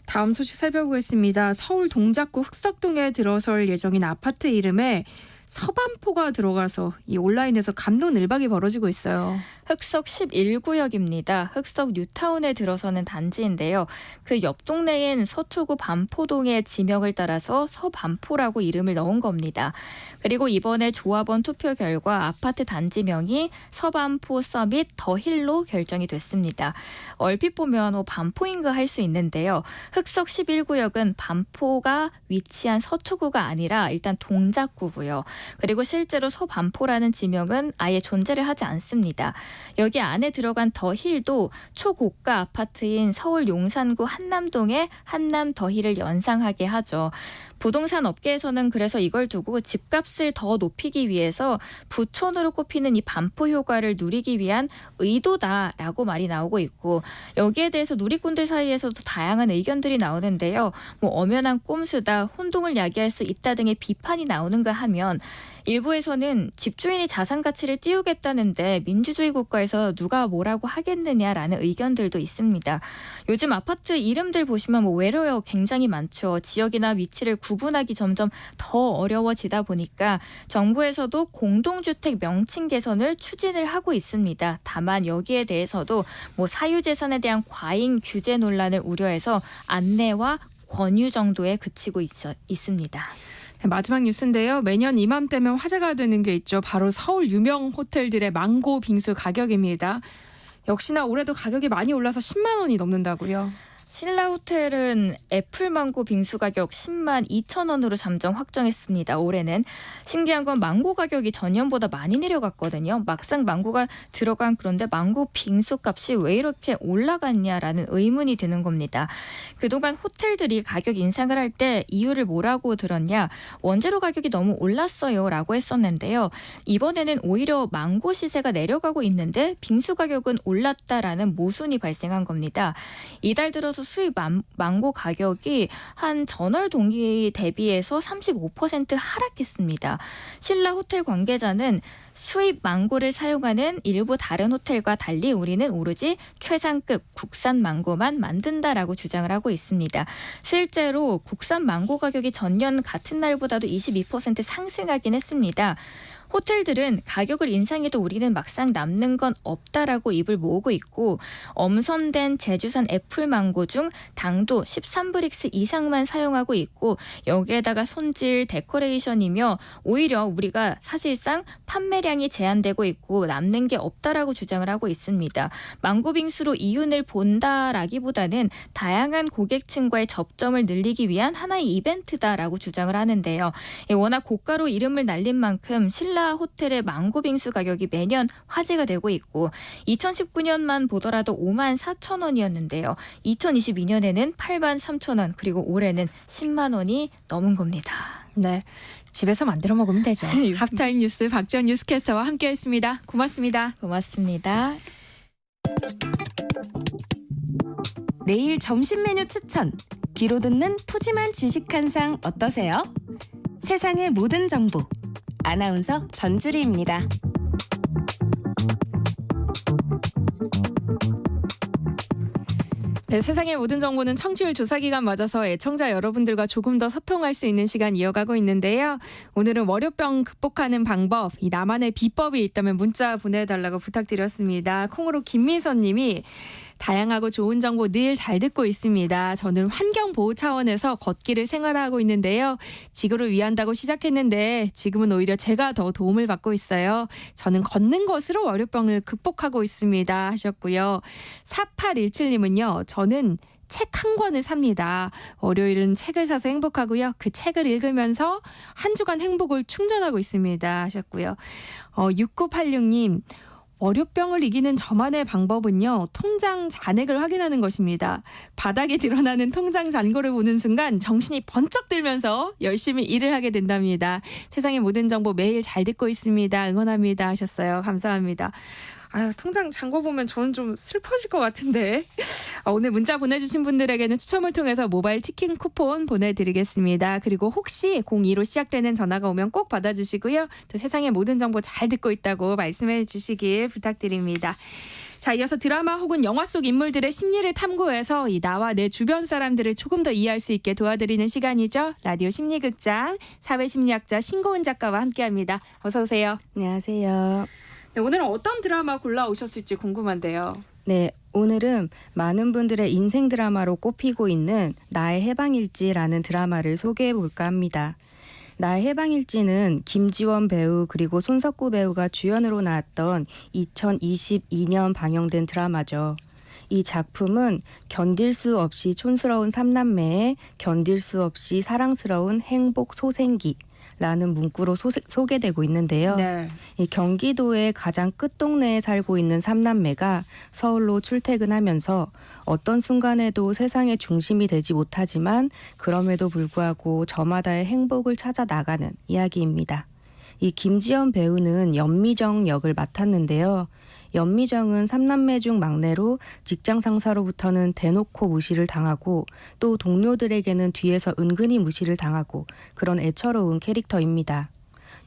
다음 소식 살펴보겠습니다. 서울 동작구 흑석동에 들어설 예정인 아파트 이름에 서반포가 들어가서 이 온라인에서 갑론을박이 벌어지고 있어요. 흑석 11구역입니다. 흑석 뉴타운에 들어서는 단지인데요. 그 옆 동네엔 서초구 반포동의 지명을 따라서 서반포라고 이름을 넣은 겁니다. 그리고 이번에 조합원 투표 결과 아파트 단지명이 서반포 서밋 더힐로 결정이 됐습니다. 얼핏 보면 반포인가 할 수 있는데요. 흑석 11구역은 반포가 위치한 서초구가 아니라 일단 동작구고요. 그리고 실제로 서반포라는 지명은 아예 존재를 하지 않습니다. 여기 안에 들어간 더힐도 초고가 아파트인 서울 용산구 한남동의 한남 더힐을 연상하게 하죠. 부동산 업계에서는 그래서 이걸 두고 집값을 더 높이기 위해서 부촌으로 꼽히는 이 반포 효과를 누리기 위한 의도다라고 말이 나오고 있고 여기에 대해서 누리꾼들 사이에서도 다양한 의견들이 나오는데요. 엄연한 꼼수다, 혼동을 야기할 수 있다 등의 비판이 나오는가 하면 일부에서는 집주인이 자산 가치를 띄우겠다는데 민주주의 국가에서 누가 뭐라고 하겠느냐라는 의견들도 있습니다. 요즘 아파트 이름들 보시면 외래어 굉장히 많죠. 지역이나 위치를 구분하기 점점 더 어려워지다 보니까 정부에서도 공동주택 명칭 개선을 추진을 하고 있습니다. 다만 여기에 대해서도 사유재산에 대한 과잉 규제 논란을 우려해서 안내와 권유 정도에 그치고 있습니다. 마지막 뉴스인데요. 매년 이맘때면 화제가 되는 게 있죠. 바로 서울 유명 호텔들의 망고 빙수 가격입니다. 역시나 올해도 가격이 많이 올라서 10만 원이 넘는다고요. 신라 호텔은 애플망고 빙수 가격 10만 2천 원으로 잠정 확정했습니다. 올해는 신기한 건 망고 가격이 전년보다 많이 내려갔거든요. 막상 망고가 들어간 그런데 망고 빙수 값이 왜 이렇게 올라갔냐라는 의문이 드는 겁니다. 그동안 호텔들이 가격 인상을 할 때 이유를 뭐라고 들었냐? 원재료 가격이 너무 올랐어요 라고 했었는데요. 이번에는 오히려 망고 시세가 내려가고 있는데 빙수 가격은 올랐다라는 모순이 발생한 겁니다. 이달 들어서 수입 망고 가격이 한 전월 동기 대비해서 35% 하락했습니다. 신라 호텔 관계자는 수입 망고를 사용하는 일부 다른 호텔과 달리 우리는 오로지 최상급 국산 망고만 만든다라고 주장을 하고 있습니다. 실제로 국산 망고 가격이 전년 같은 날보다도 22% 상승하긴 했습니다. 호텔들은 가격을 인상해도 우리는 막상 남는 건 없다라고 입을 모으고 있고 엄선된 제주산 애플망고 중 당도 13브릭스 이상만 사용하고 있고 여기에다가 손질, 데코레이션이며 오히려 우리가 사실상 판매량이 제한되고 있고 남는 게 없다라고 주장을 하고 있습니다. 망고빙수로 이윤을 본다라기보다는 다양한 고객층과의 접점을 늘리기 위한 하나의 이벤트다라고 주장을 하는데요. 워낙 고가로 이름을 날린 만큼 신라 호텔의 망고빙수 가격이 매년 화제가 되고 있고 2019년만 보더라도 5만 4천 원이었는데요. 2022년에는 8만 3천 원 그리고 올해는 10만 원이 넘은 겁니다. 네, 집에서 만들어 먹으면 되죠. 하프타임 뉴스 박지연 뉴스캐스터와 함께했습니다. 고맙습니다. 고맙습니다. 내일 점심 메뉴 추천. 귀로 듣는 푸짐한 지식 한 상 어떠세요? 세상의 모든 정보. 아나운서 전주리입니다. 네, 세상의 모든 정보는 청취율 조사 기간 맞아서 애청자 여러분들과 조금 더 소통할 수 있는 시간 이어가고 있는데요. 오늘은 월요병 극복하는 방법, 이 나만의 비법이 있다면 문자 보내달라고 부탁드렸습니다. 콩으로 김미선 님이 다양하고 좋은 정보 늘 잘 듣고 있습니다. 저는 환경보호 차원에서 걷기를 생활하고 있는데요. 지구를 위한다고 시작했는데 지금은 오히려 제가 더 도움을 받고 있어요. 저는 걷는 것으로 월요병을 극복하고 있습니다 하셨고요. 4817님은요. 저는 책 한 권을 삽니다. 월요일은 책을 사서 행복하고요. 그 책을 읽으면서 한 주간 행복을 충전하고 있습니다 하셨고요. 6986님. 월요병을 이기는 저만의 방법은요. 통장 잔액을 확인하는 것입니다. 바닥에 드러나는 통장 잔고를 보는 순간 정신이 번쩍 들면서 열심히 일을 하게 된답니다. 세상의 모든 정보 매일 잘 듣고 있습니다. 응원합니다 하셨어요. 감사합니다. 통장 잔고 보면 저는 좀 슬퍼질 것 같은데. 오늘 문자 보내주신 분들에게는 추첨을 통해서 모바일 치킨 쿠폰 보내드리겠습니다. 그리고 혹시 02로 시작되는 전화가 오면 꼭 받아주시고요. 또 세상의 모든 정보 잘 듣고 있다고 말씀해 주시길 부탁드립니다. 자, 이어서 드라마 혹은 영화 속 인물들의 심리를 탐구해서 나와 내 주변 사람들을 조금 더 이해할 수 있게 도와드리는 시간이죠. 라디오 심리극장 사회심리학자 신고은 작가와 함께합니다. 어서 오세요. 안녕하세요. 네, 오늘은 어떤 드라마 골라오셨을지 궁금한데요. 네, 오늘은 많은 분들의 인생 드라마로 꼽히고 있는 나의 해방일지라는 드라마를 소개해 볼까 합니다. 나의 해방일지는 김지원 배우 그리고 손석구 배우가 주연으로 나왔던 2022년 방영된 드라마죠. 이 작품은 견딜 수 없이 촌스러운 삼남매의 견딜 수 없이 사랑스러운 행복 소생기 라는 문구로 소개되고 있는데요. 네. 이 경기도의 가장 끝동네에 살고 있는 삼남매가 서울로 출퇴근하면서 어떤 순간에도 세상의 중심이 되지 못하지만 그럼에도 불구하고 저마다의 행복을 찾아 나가는 이야기입니다. 이 김지연 배우는 연미정 역을 맡았는데요. 연미정은 삼남매 중 막내로 직장 상사로부터는 대놓고 무시를 당하고 또 동료들에게는 뒤에서 은근히 무시를 당하고 그런 애처로운 캐릭터입니다.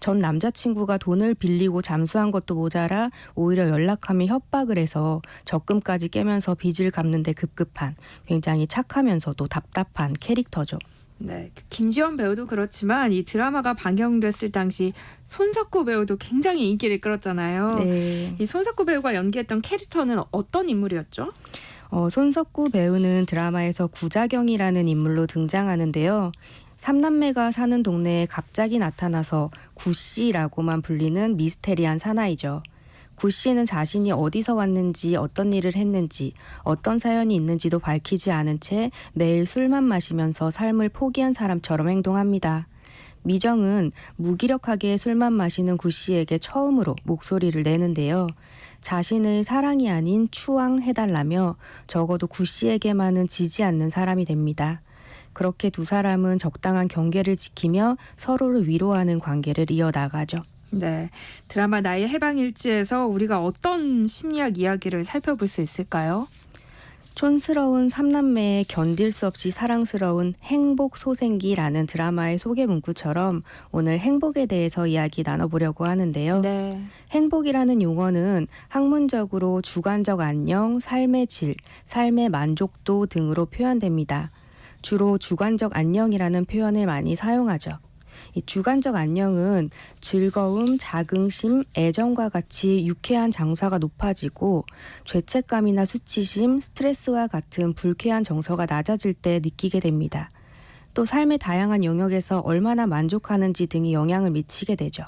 전 남자친구가 돈을 빌리고 잠수한 것도 모자라 오히려 연락하며 협박을 해서 적금까지 깨면서 빚을 갚는 데 급급한 굉장히 착하면서도 답답한 캐릭터죠. 네, 김지원 배우도 그렇지만 이 드라마가 방영됐을 당시 손석구 배우도 굉장히 인기를 끌었잖아요. 네. 이 손석구 배우가 연기했던 캐릭터는 어떤 인물이었죠? 손석구 배우는 드라마에서 구자경이라는 인물로 등장하는데요. 삼남매가 사는 동네에 갑자기 나타나서 구씨라고만 불리는 미스테리한 사나이죠. 구씨는 자신이 어디서 왔는지 어떤 일을 했는지 어떤 사연이 있는지도 밝히지 않은 채 매일 술만 마시면서 삶을 포기한 사람처럼 행동합니다. 미정은 무기력하게 술만 마시는 구씨에게 처음으로 목소리를 내는데요. 자신을 사랑이 아닌 추앙해달라며 적어도 구씨에게만은 지지 않는 사람이 됩니다. 그렇게 두 사람은 적당한 경계를 지키며 서로를 위로하는 관계를 이어나가죠. 네, 드라마 나의 해방일지에서 우리가 어떤 심리학 이야기를 살펴볼 수 있을까요? 촌스러운 삼남매의 견딜 수 없이 사랑스러운 행복 소생기라는 드라마의 소개 문구처럼 오늘 행복에 대해서 이야기 나눠보려고 하는데요. 네. 행복이라는 용어는 학문적으로 주관적 안녕, 삶의 질, 삶의 만족도 등으로 표현됩니다. 주로 주관적 안녕이라는 표현을 많이 사용하죠. 이 주관적 안녕은 즐거움, 자긍심, 애정과 같이 유쾌한 정서가 높아지고 죄책감이나 수치심, 스트레스와 같은 불쾌한 정서가 낮아질 때 느끼게 됩니다. 또 삶의 다양한 영역에서 얼마나 만족하는지 등이 영향을 미치게 되죠.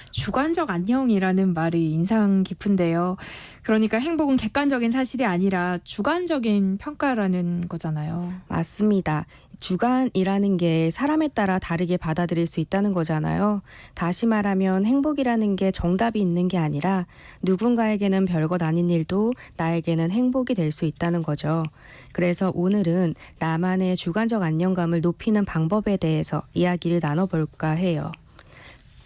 주관적 안녕이라는 말이 인상 깊은데요. 그러니까 행복은 객관적인 사실이 아니라 주관적인 평가라는 거잖아요. 맞습니다. 주관이라는 게 사람에 따라 다르게 받아들일 수 있다는 거잖아요. 다시 말하면 행복이라는 게 정답이 있는 게 아니라 누군가에게는 별것 아닌 일도 나에게는 행복이 될 수 있다는 거죠. 그래서 오늘은 나만의 주관적 안정감을 높이는 방법에 대해서 이야기를 나눠볼까 해요.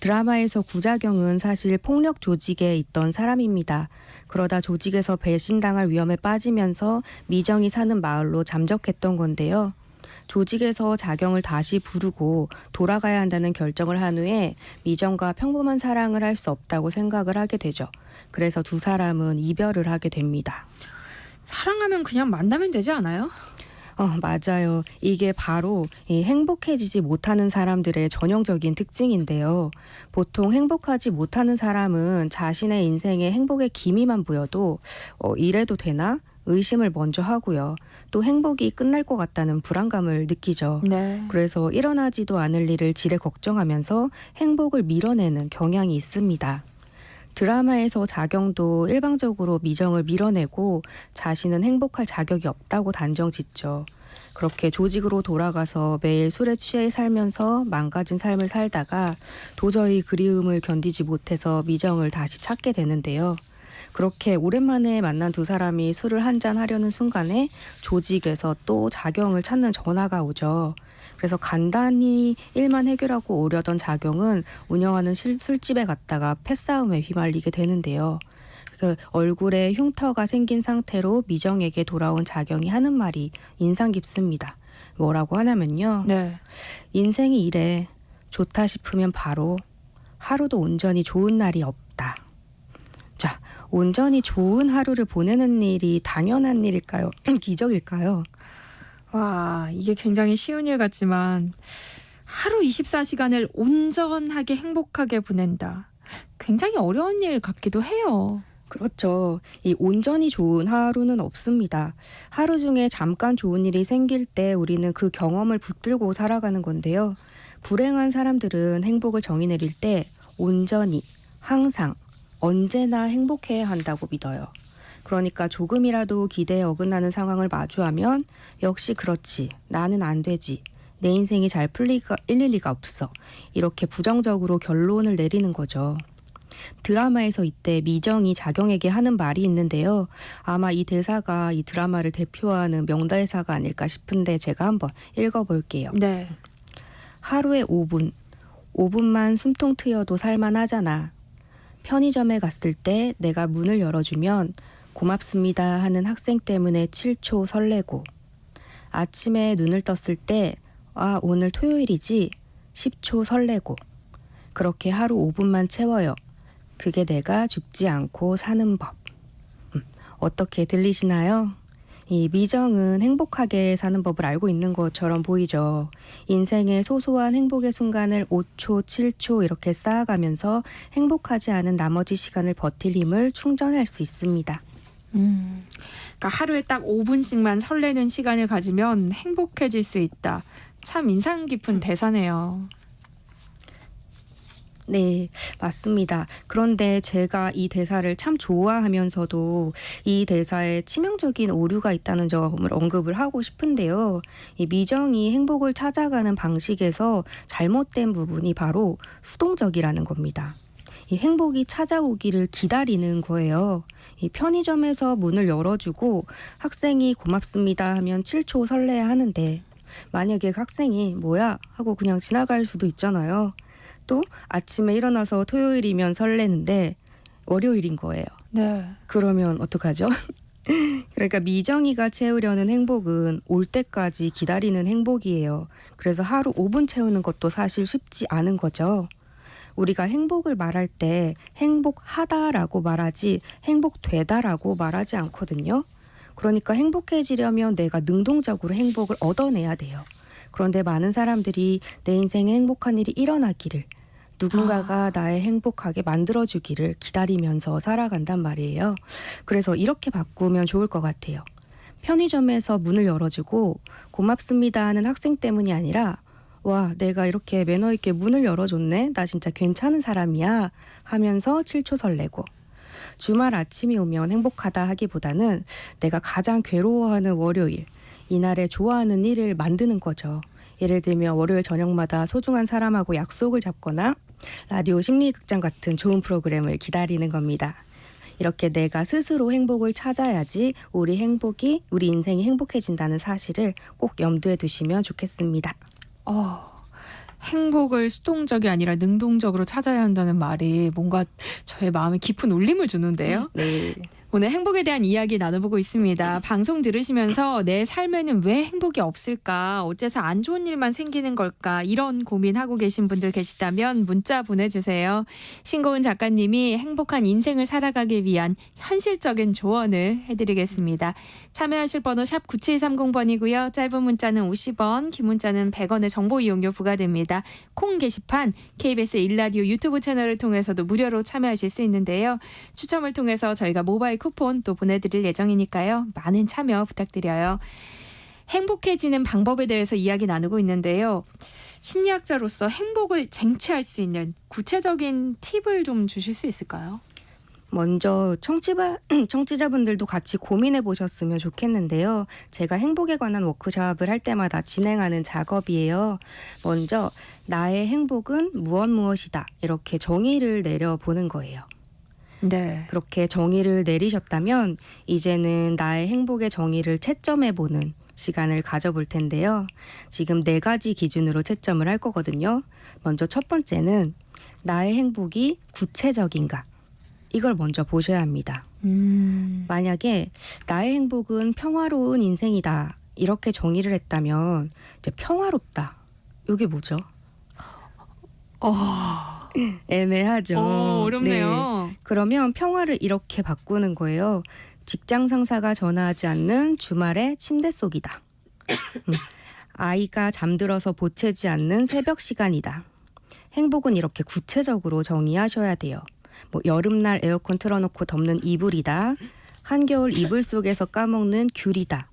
드라마에서 구자경은 사실 폭력 조직에 있던 사람입니다. 그러다 조직에서 배신당할 위험에 빠지면서 미정이 사는 마을로 잠적했던 건데요. 조직에서 자경을 다시 부르고 돌아가야 한다는 결정을 한 후에 미정과 평범한 사랑을 할 수 없다고 생각을 하게 되죠. 그래서 두 사람은 이별을 하게 됩니다. 사랑하면 그냥 만나면 되지 않아요? 맞아요. 이게 바로 이 행복해지지 못하는 사람들의 전형적인 특징인데요. 보통 행복하지 못하는 사람은 자신의 인생에 행복의 기미만 보여도 이래도 되나? 의심을 먼저 하고요. 또 행복이 끝날 것 같다는 불안감을 느끼죠. 네. 그래서 일어나지도 않을 일을 지레 걱정하면서 행복을 밀어내는 경향이 있습니다. 드라마에서 자경도 일방적으로 미정을 밀어내고 자신은 행복할 자격이 없다고 단정짓죠. 그렇게 조직으로 돌아가서 매일 술에 취해 살면서 망가진 삶을 살다가 도저히 그리움을 견디지 못해서 미정을 다시 찾게 되는데요. 그렇게 오랜만에 만난 두 사람이 술을 한잔 하려는 순간에 조직에서 또 자경을 찾는 전화가 오죠. 그래서 간단히 일만 해결하고 오려던 자경은 운영하는 술집에 갔다가 패싸움에 휘말리게 되는데요. 그 얼굴에 흉터가 생긴 상태로 미정에게 돌아온 자경이 하는 말이 인상 깊습니다. 뭐라고 하냐면요. 네. 인생이 이래. 좋다 싶으면 바로 하루도 온전히 좋은 날이 없다. 자, 온전히 좋은 하루를 보내는 일이 당연한 일일까요? 기적일까요? 와, 이게 굉장히 쉬운 일 같지만 하루 24시간을 온전하게 행복하게 보낸다. 굉장히 어려운 일 같기도 해요. 그렇죠. 이 온전히 좋은 하루는 없습니다. 하루 중에 잠깐 좋은 일이 생길 때 우리는 그 경험을 붙들고 살아가는 건데요. 불행한 사람들은 행복을 정의 내릴 때 온전히, 항상, 언제나 행복해야 한다고 믿어요. 그러니까 조금이라도 기대에 어긋나는 상황을 마주하면 역시 그렇지, 나는 안 되지, 내 인생이 잘 풀릴 리가 없어, 이렇게 부정적으로 결론을 내리는 거죠. 드라마에서 이때 미정이 자경에게 하는 말이 있는데요. 아마 이 대사가 이 드라마를 대표하는 명대사가 아닐까 싶은데 제가 한번 읽어볼게요. 네. 하루에 5분만 숨통 트여도 살만하잖아. 편의점에 갔을 때 내가 문을 열어주면 고맙습니다 하는 학생 때문에 7초 설레고, 아침에 눈을 떴을 때 아, 오늘 토요일이지 10초 설레고, 그렇게 하루 5분만 채워요. 그게 내가 죽지 않고 사는 법. 어떻게 들리시나요? 이 미정은 행복하게 사는 법을 알고 있는 것처럼 보이죠. 인생의 소소한 행복의 순간을 5초, 7초 이렇게 쌓아가면서 행복하지 않은 나머지 시간을 버틸 힘을 충전할 수 있습니다. 그러니까 하루에 딱 5분씩만 설레는 시간을 가지면 행복해질 수 있다. 참 인상 깊은 대사네요. 네, 맞습니다. 그런데 제가 이 대사를 참 좋아하면서도 이 대사에 치명적인 오류가 있다는 점을 언급을 하고 싶은데요. 이 미정이 행복을 찾아가는 방식에서 잘못된 부분이 바로 수동적이라는 겁니다. 이 행복이 찾아오기를 기다리는 거예요. 이 편의점에서 문을 열어주고 학생이 고맙습니다 하면 7초 설레야 하는데 만약에 그 학생이 뭐야 하고 그냥 지나갈 수도 있잖아요. 또 아침에 일어나서 토요일이면 설레는데 월요일인 거예요. 네. 그러면 어떡하죠? 그러니까 미정이가 채우려는 행복은 올 때까지 기다리는 행복이에요. 그래서 하루 5분 채우는 것도 사실 쉽지 않은 거죠. 우리가 행복을 말할 때 행복하다라고 말하지 행복되다라고 말하지 않거든요. 그러니까 행복해지려면 내가 능동적으로 행복을 얻어내야 돼요. 그런데 많은 사람들이 내 인생에 행복한 일이 일어나기를 누군가가 나의 행복하게 만들어주기를 기다리면서 살아간단 말이에요. 그래서 이렇게 바꾸면 좋을 것 같아요. 편의점에서 문을 열어주고 고맙습니다 하는 학생 때문이 아니라 와, 내가 이렇게 매너 있게 문을 열어줬네. 나 진짜 괜찮은 사람이야 하면서 7초 설레고 주말 아침이 오면 행복하다 하기보다는 내가 가장 괴로워하는 월요일 이날에 좋아하는 일을 만드는 거죠. 예를 들면 월요일 저녁마다 소중한 사람하고 약속을 잡거나 라디오 심리극장 같은 좋은 프로그램을 기다리는 겁니다. 이렇게 내가 스스로 행복을 찾아야지 우리 인생이 행복해진다는 사실을 꼭 염두에 두시면 좋겠습니다. 행복을 수동적이 아니라 능동적으로 찾아야 한다는 말이 뭔가 저의 마음에 깊은 울림을 주는데요. 네. 오늘 행복에 대한 이야기 나눠보고 있습니다. 방송 들으시면서 내 삶에는 왜 행복이 없을까? 어째서 안 좋은 일만 생기는 걸까? 이런 고민하고 계신 분들 계시다면 문자 보내주세요. 신고은 작가님이 행복한 인생을 살아가기 위한 현실적인 조언을 해드리겠습니다. 참여하실 번호 샵 9730번이고요. 짧은 문자는 50원, 긴 문자는 100원의 정보 이용료 부과됩니다. 콩 게시판, KBS 1라디오 유튜브 채널을 통해서도 무료로 참여하실 수 있는데요. 추첨을 통해서 저희가 모바일 쿠폰 또 보내드릴 예정이니까요. 많은 참여 부탁드려요. 행복해지는 방법에 대해서 이야기 나누고 있는데요. 심리학자로서 행복을 쟁취할 수 있는 구체적인 팁을 좀 주실 수 있을까요? 먼저 청취자분들도 같이 고민해 보셨으면 좋겠는데요. 제가 행복에 관한 워크숍을 할 때마다 진행하는 작업이에요. 먼저 나의 행복은 무엇이다 이렇게 정의를 내려보는 거예요. 네. 그렇게 정의를 내리셨다면 이제는 나의 행복의 정의를 채점해보는 시간을 가져볼 텐데요. 지금 4가지 기준으로 채점을 할 거거든요. 먼저 첫 번째는 나의 행복이 구체적인가? 이걸 먼저 보셔야 합니다. 만약에 나의 행복은 평화로운 인생이다. 이렇게 정의를 했다면 이제 평화롭다. 이게 뭐죠? 애매하죠. 어렵네요. 네. 그러면 평화를 이렇게 바꾸는 거예요. 직장 상사가 전화하지 않는 주말의 침대 속이다. 아이가 잠들어서 보채지 않는 새벽 시간이다. 행복은 이렇게 구체적으로 정의하셔야 돼요. 뭐 여름날 에어컨 틀어놓고 덮는 이불이다. 한겨울 이불 속에서 까먹는 귤이다.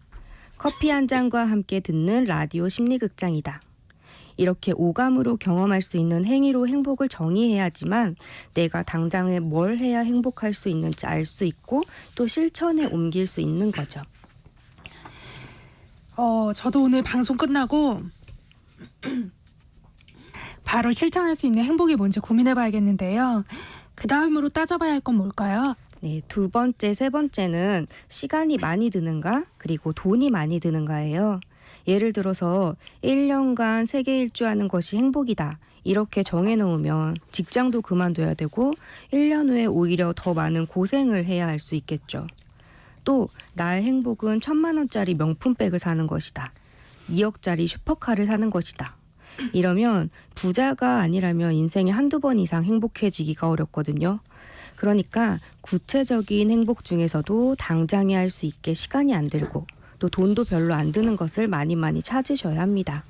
커피 한 잔과 함께 듣는 라디오 심리극장이다. 이렇게 오감으로 경험할 수 있는 행위로 행복을 정의해야지만 내가 당장에 뭘 해야 행복할 수 있는지 알 수 있고 또 실천에 옮길 수 있는 거죠. 저도 오늘 방송 끝나고 바로 실천할 수 있는 행복이 뭔지 고민해봐야겠는데요. 그 다음으로 따져봐야 할 건 뭘까요? 네, 2번째, 3번째는 시간이 많이 드는가 그리고 돈이 많이 드는가예요. 예를 들어서 1년간 세계 일주하는 것이 행복이다. 이렇게 정해놓으면 직장도 그만둬야 되고 1년 후에 오히려 더 많은 고생을 해야 할 수 있겠죠. 또 나의 행복은 1,000만 원짜리 명품백을 사는 것이다. 2억짜리 슈퍼카를 사는 것이다. 이러면 부자가 아니라면 인생에 한두 번 이상 행복해지기가 어렵거든요. 그러니까 구체적인 행복 중에서도 당장에 할 수 있게 시간이 안 들고 또 돈도 별로 안 드는 것을 많이 찾으셔야 합니다.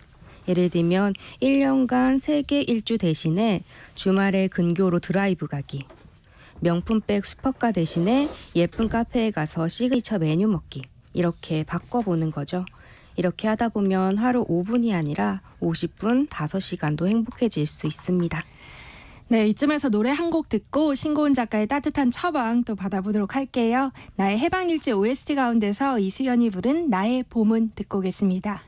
예를 들면 1년간 세계 일주 대신에 주말에 근교로 드라이브 가기, 명품백 슈퍼카 대신에 예쁜 카페에 가서 시그니처 메뉴 먹기, 이렇게 바꿔보는 거죠. 이렇게 하다 보면 하루 5분이 아니라 50분, 5시간도 행복해질 수 있습니다. 네, 이쯤에서 노래 한 곡 듣고 신고은 작가의 따뜻한 처방 또 받아보도록 할게요. 나의 해방일지 OST 가운데서 이수연이 부른 나의 봄은 듣고 오겠습니다.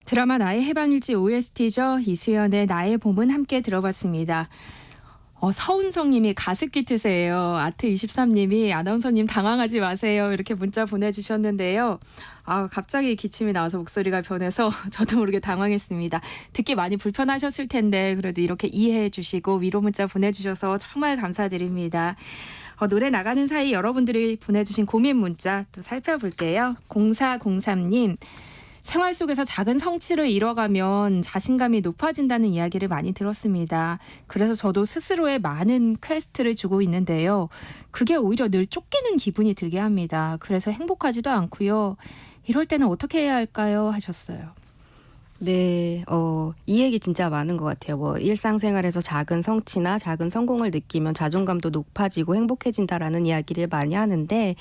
드라마 나의 해방일지 OST죠. 이수연의 나의 봄은 함께 들어봤습니다. 서운성님이 가습기 트세요. 아트23님이 아나운서님 당황하지 마세요. 이렇게 문자 보내주셨는데요. 갑자기 기침이 나와서 목소리가 변해서 저도 모르게 당황했습니다. 듣기 많이 불편하셨을 텐데 그래도 이렇게 이해해 주시고 위로 문자 보내주셔서 정말 감사드립니다. 노래 나가는 사이 여러분들이 보내주신 고민 문자 또 살펴볼게요. 0403님. 생활 속에서 작은 성취를 이뤄가면 자신감이 높아진다는 이야기를 많이 들었습니다. 그래서 저도 스스로에 많은 퀘스트를 주고 있는데요. 그게 오히려 늘 쫓기는 기분이 들게 합니다. 그래서 행복하지도 않고요. 이럴 때는 어떻게 해야 할까요? 하셨어요. 네, 이 얘기 진짜 많은 것 같아요. 일상생활에서 작은 성취나 작은 성공을 느끼면 자존감도 높아지고 행복해진다라는 이야기를 많이 하는데,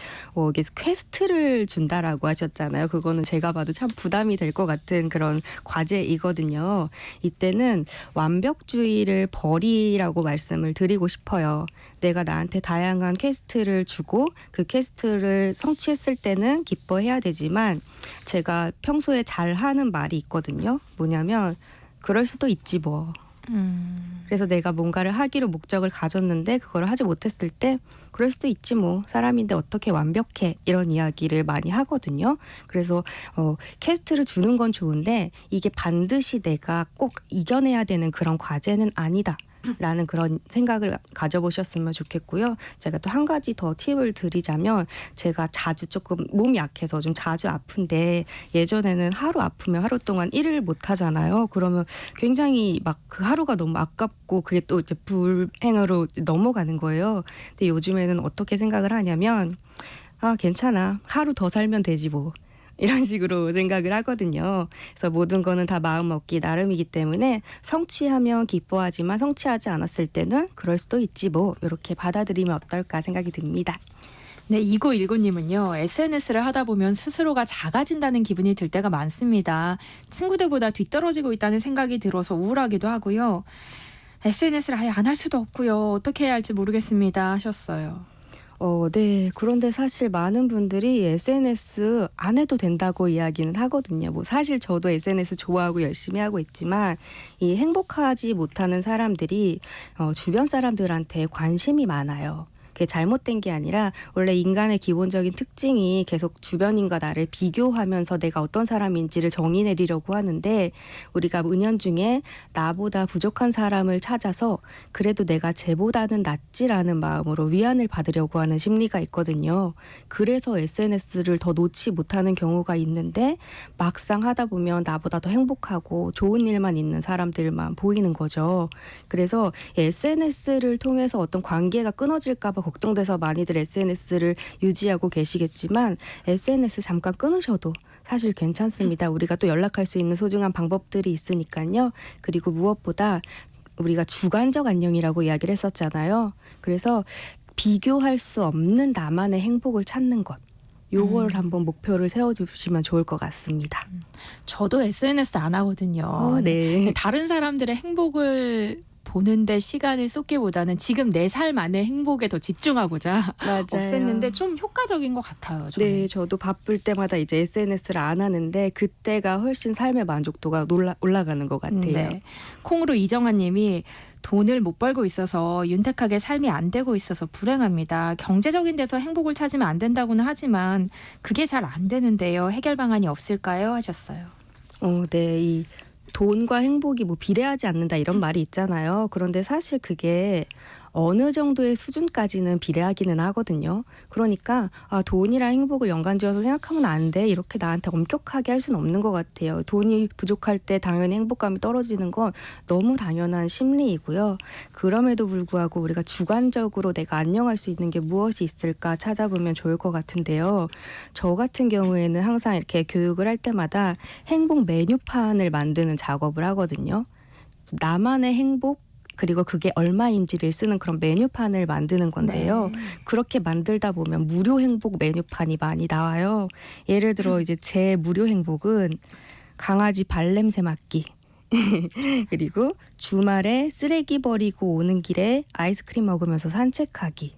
이게 퀘스트를 준다라고 하셨잖아요. 그거는 제가 봐도 참 부담이 될 것 같은 그런 과제이거든요. 이때는 완벽주의를 버리라고 말씀을 드리고 싶어요. 내가 나한테 다양한 퀘스트를 주고 그 퀘스트를 성취했을 때는 기뻐해야 되지만, 제가 평소에 잘하는 말이 있거든요. 뭐냐면 그럴 수도 있지 뭐. 그래서 내가 뭔가를 하기로 목적을 가졌는데 그걸 하지 못했을 때 그럴 수도 있지 뭐. 사람인데 어떻게 완벽해. 이런 이야기를 많이 하거든요. 그래서 퀘스트를 주는 건 좋은데 이게 반드시 내가 꼭 이겨내야 되는 그런 과제는 아니다. 라는 그런 생각을 가져보셨으면 좋겠고요. 제가 또 한 가지 더 팁을 드리자면, 제가 자주 조금 몸이 약해서 좀 자주 아픈데, 예전에는 하루 아프면 하루 동안 일을 못 하잖아요. 그러면 굉장히 막 그 하루가 너무 아깝고 그게 또 이제 불행으로 넘어가는 거예요. 근데 요즘에는 어떻게 생각을 하냐면, 괜찮아. 하루 더 살면 되지 뭐. 이런 식으로 생각을 하거든요. 그래서 모든 거는 다 마음 먹기 나름이기 때문에 성취하면 기뻐하지만 성취하지 않았을 때는 그럴 수도 있지 뭐, 이렇게 받아들이면 어떨까 생각이 듭니다. 네, 2919님은요. SNS를 하다 보면 스스로가 작아진다는 기분이 들 때가 많습니다. 친구들보다 뒤떨어지고 있다는 생각이 들어서 우울하기도 하고요. SNS를 아예 안 할 수도 없고요. 어떻게 해야 할지 모르겠습니다. 하셨어요. 네. 그런데 사실 많은 분들이 SNS 안 해도 된다고 이야기는 하거든요. 사실 저도 SNS 좋아하고 열심히 하고 있지만, 이 행복하지 못하는 사람들이 주변 사람들한테 관심이 많아요. 그게 잘못된 게 아니라 원래 인간의 기본적인 특징이 계속 주변인과 나를 비교하면서 내가 어떤 사람인지를 정의 내리려고 하는데, 우리가 은연중에 나보다 부족한 사람을 찾아서 그래도 내가 쟤보다는 낫지라는 마음으로 위안을 받으려고 하는 심리가 있거든요. 그래서 SNS를 더 놓지 못하는 경우가 있는데, 막상 하다 보면 나보다 더 행복하고 좋은 일만 있는 사람들만 보이는 거죠. 그래서 SNS를 통해서 어떤 관계가 끊어질까 봐 걱정돼서 많이들 SNS를 유지하고 계시겠지만, SNS 잠깐 끊으셔도 사실 괜찮습니다. 우리가 또 연락할 수 있는 소중한 방법들이 있으니까요. 그리고 무엇보다 우리가 주관적 안녕이라고 이야기를 했었잖아요. 그래서 비교할 수 없는 나만의 행복을 찾는 것, 요걸 한번 목표를 세워주시면 좋을 것 같습니다. 저도 SNS 안 하거든요. 네. 다른 사람들의 행복을 보는데 시간을 쏟기보다는 지금 내 삶 안의 행복에 더 집중하고자 맞아요. 없앴는데 좀 효과적인 것 같아요. 저는. 네, 저도 바쁠 때마다 이제 SNS를 안 하는데 그때가 훨씬 삶의 만족도가 올라가는 것 같아요. 네. 콩으로 이정환 님이 돈을 못 벌고 있어서 윤택하게 삶이 안 되고 있어서 불행합니다. 경제적인 데서 행복을 찾으면 안 된다고는 하지만 그게 잘 안 되는데요. 해결 방안이 없을까요? 하셨어요. 네. 이 돈과 행복이 비례하지 않는다 이런 말이 있잖아요. 그런데 사실 그게 어느 정도의 수준까지는 비례하기는 하거든요. 그러니까 돈이랑 행복을 연관지어서 생각하면 안 돼. 이렇게 나한테 엄격하게 할 수는 없는 것 같아요. 돈이 부족할 때 당연히 행복감이 떨어지는 건 너무 당연한 심리이고요. 그럼에도 불구하고 우리가 주관적으로 내가 안녕할 수 있는 게 무엇이 있을까 찾아보면 좋을 것 같은데요. 저 같은 경우에는 항상 이렇게 교육을 할 때마다 행복 메뉴판을 만드는 작업을 하거든요. 나만의 행복 그리고 그게 얼마인지를 쓰는 그런 메뉴판을 만드는 건데요. 그렇게 만들다 보면 무료 행복 메뉴판이 많이 나와요. 예를 들어 이제 제 무료 행복은 강아지 발냄새 맡기. 그리고 주말에 쓰레기 버리고 오는 길에 아이스크림 먹으면서 산책하기.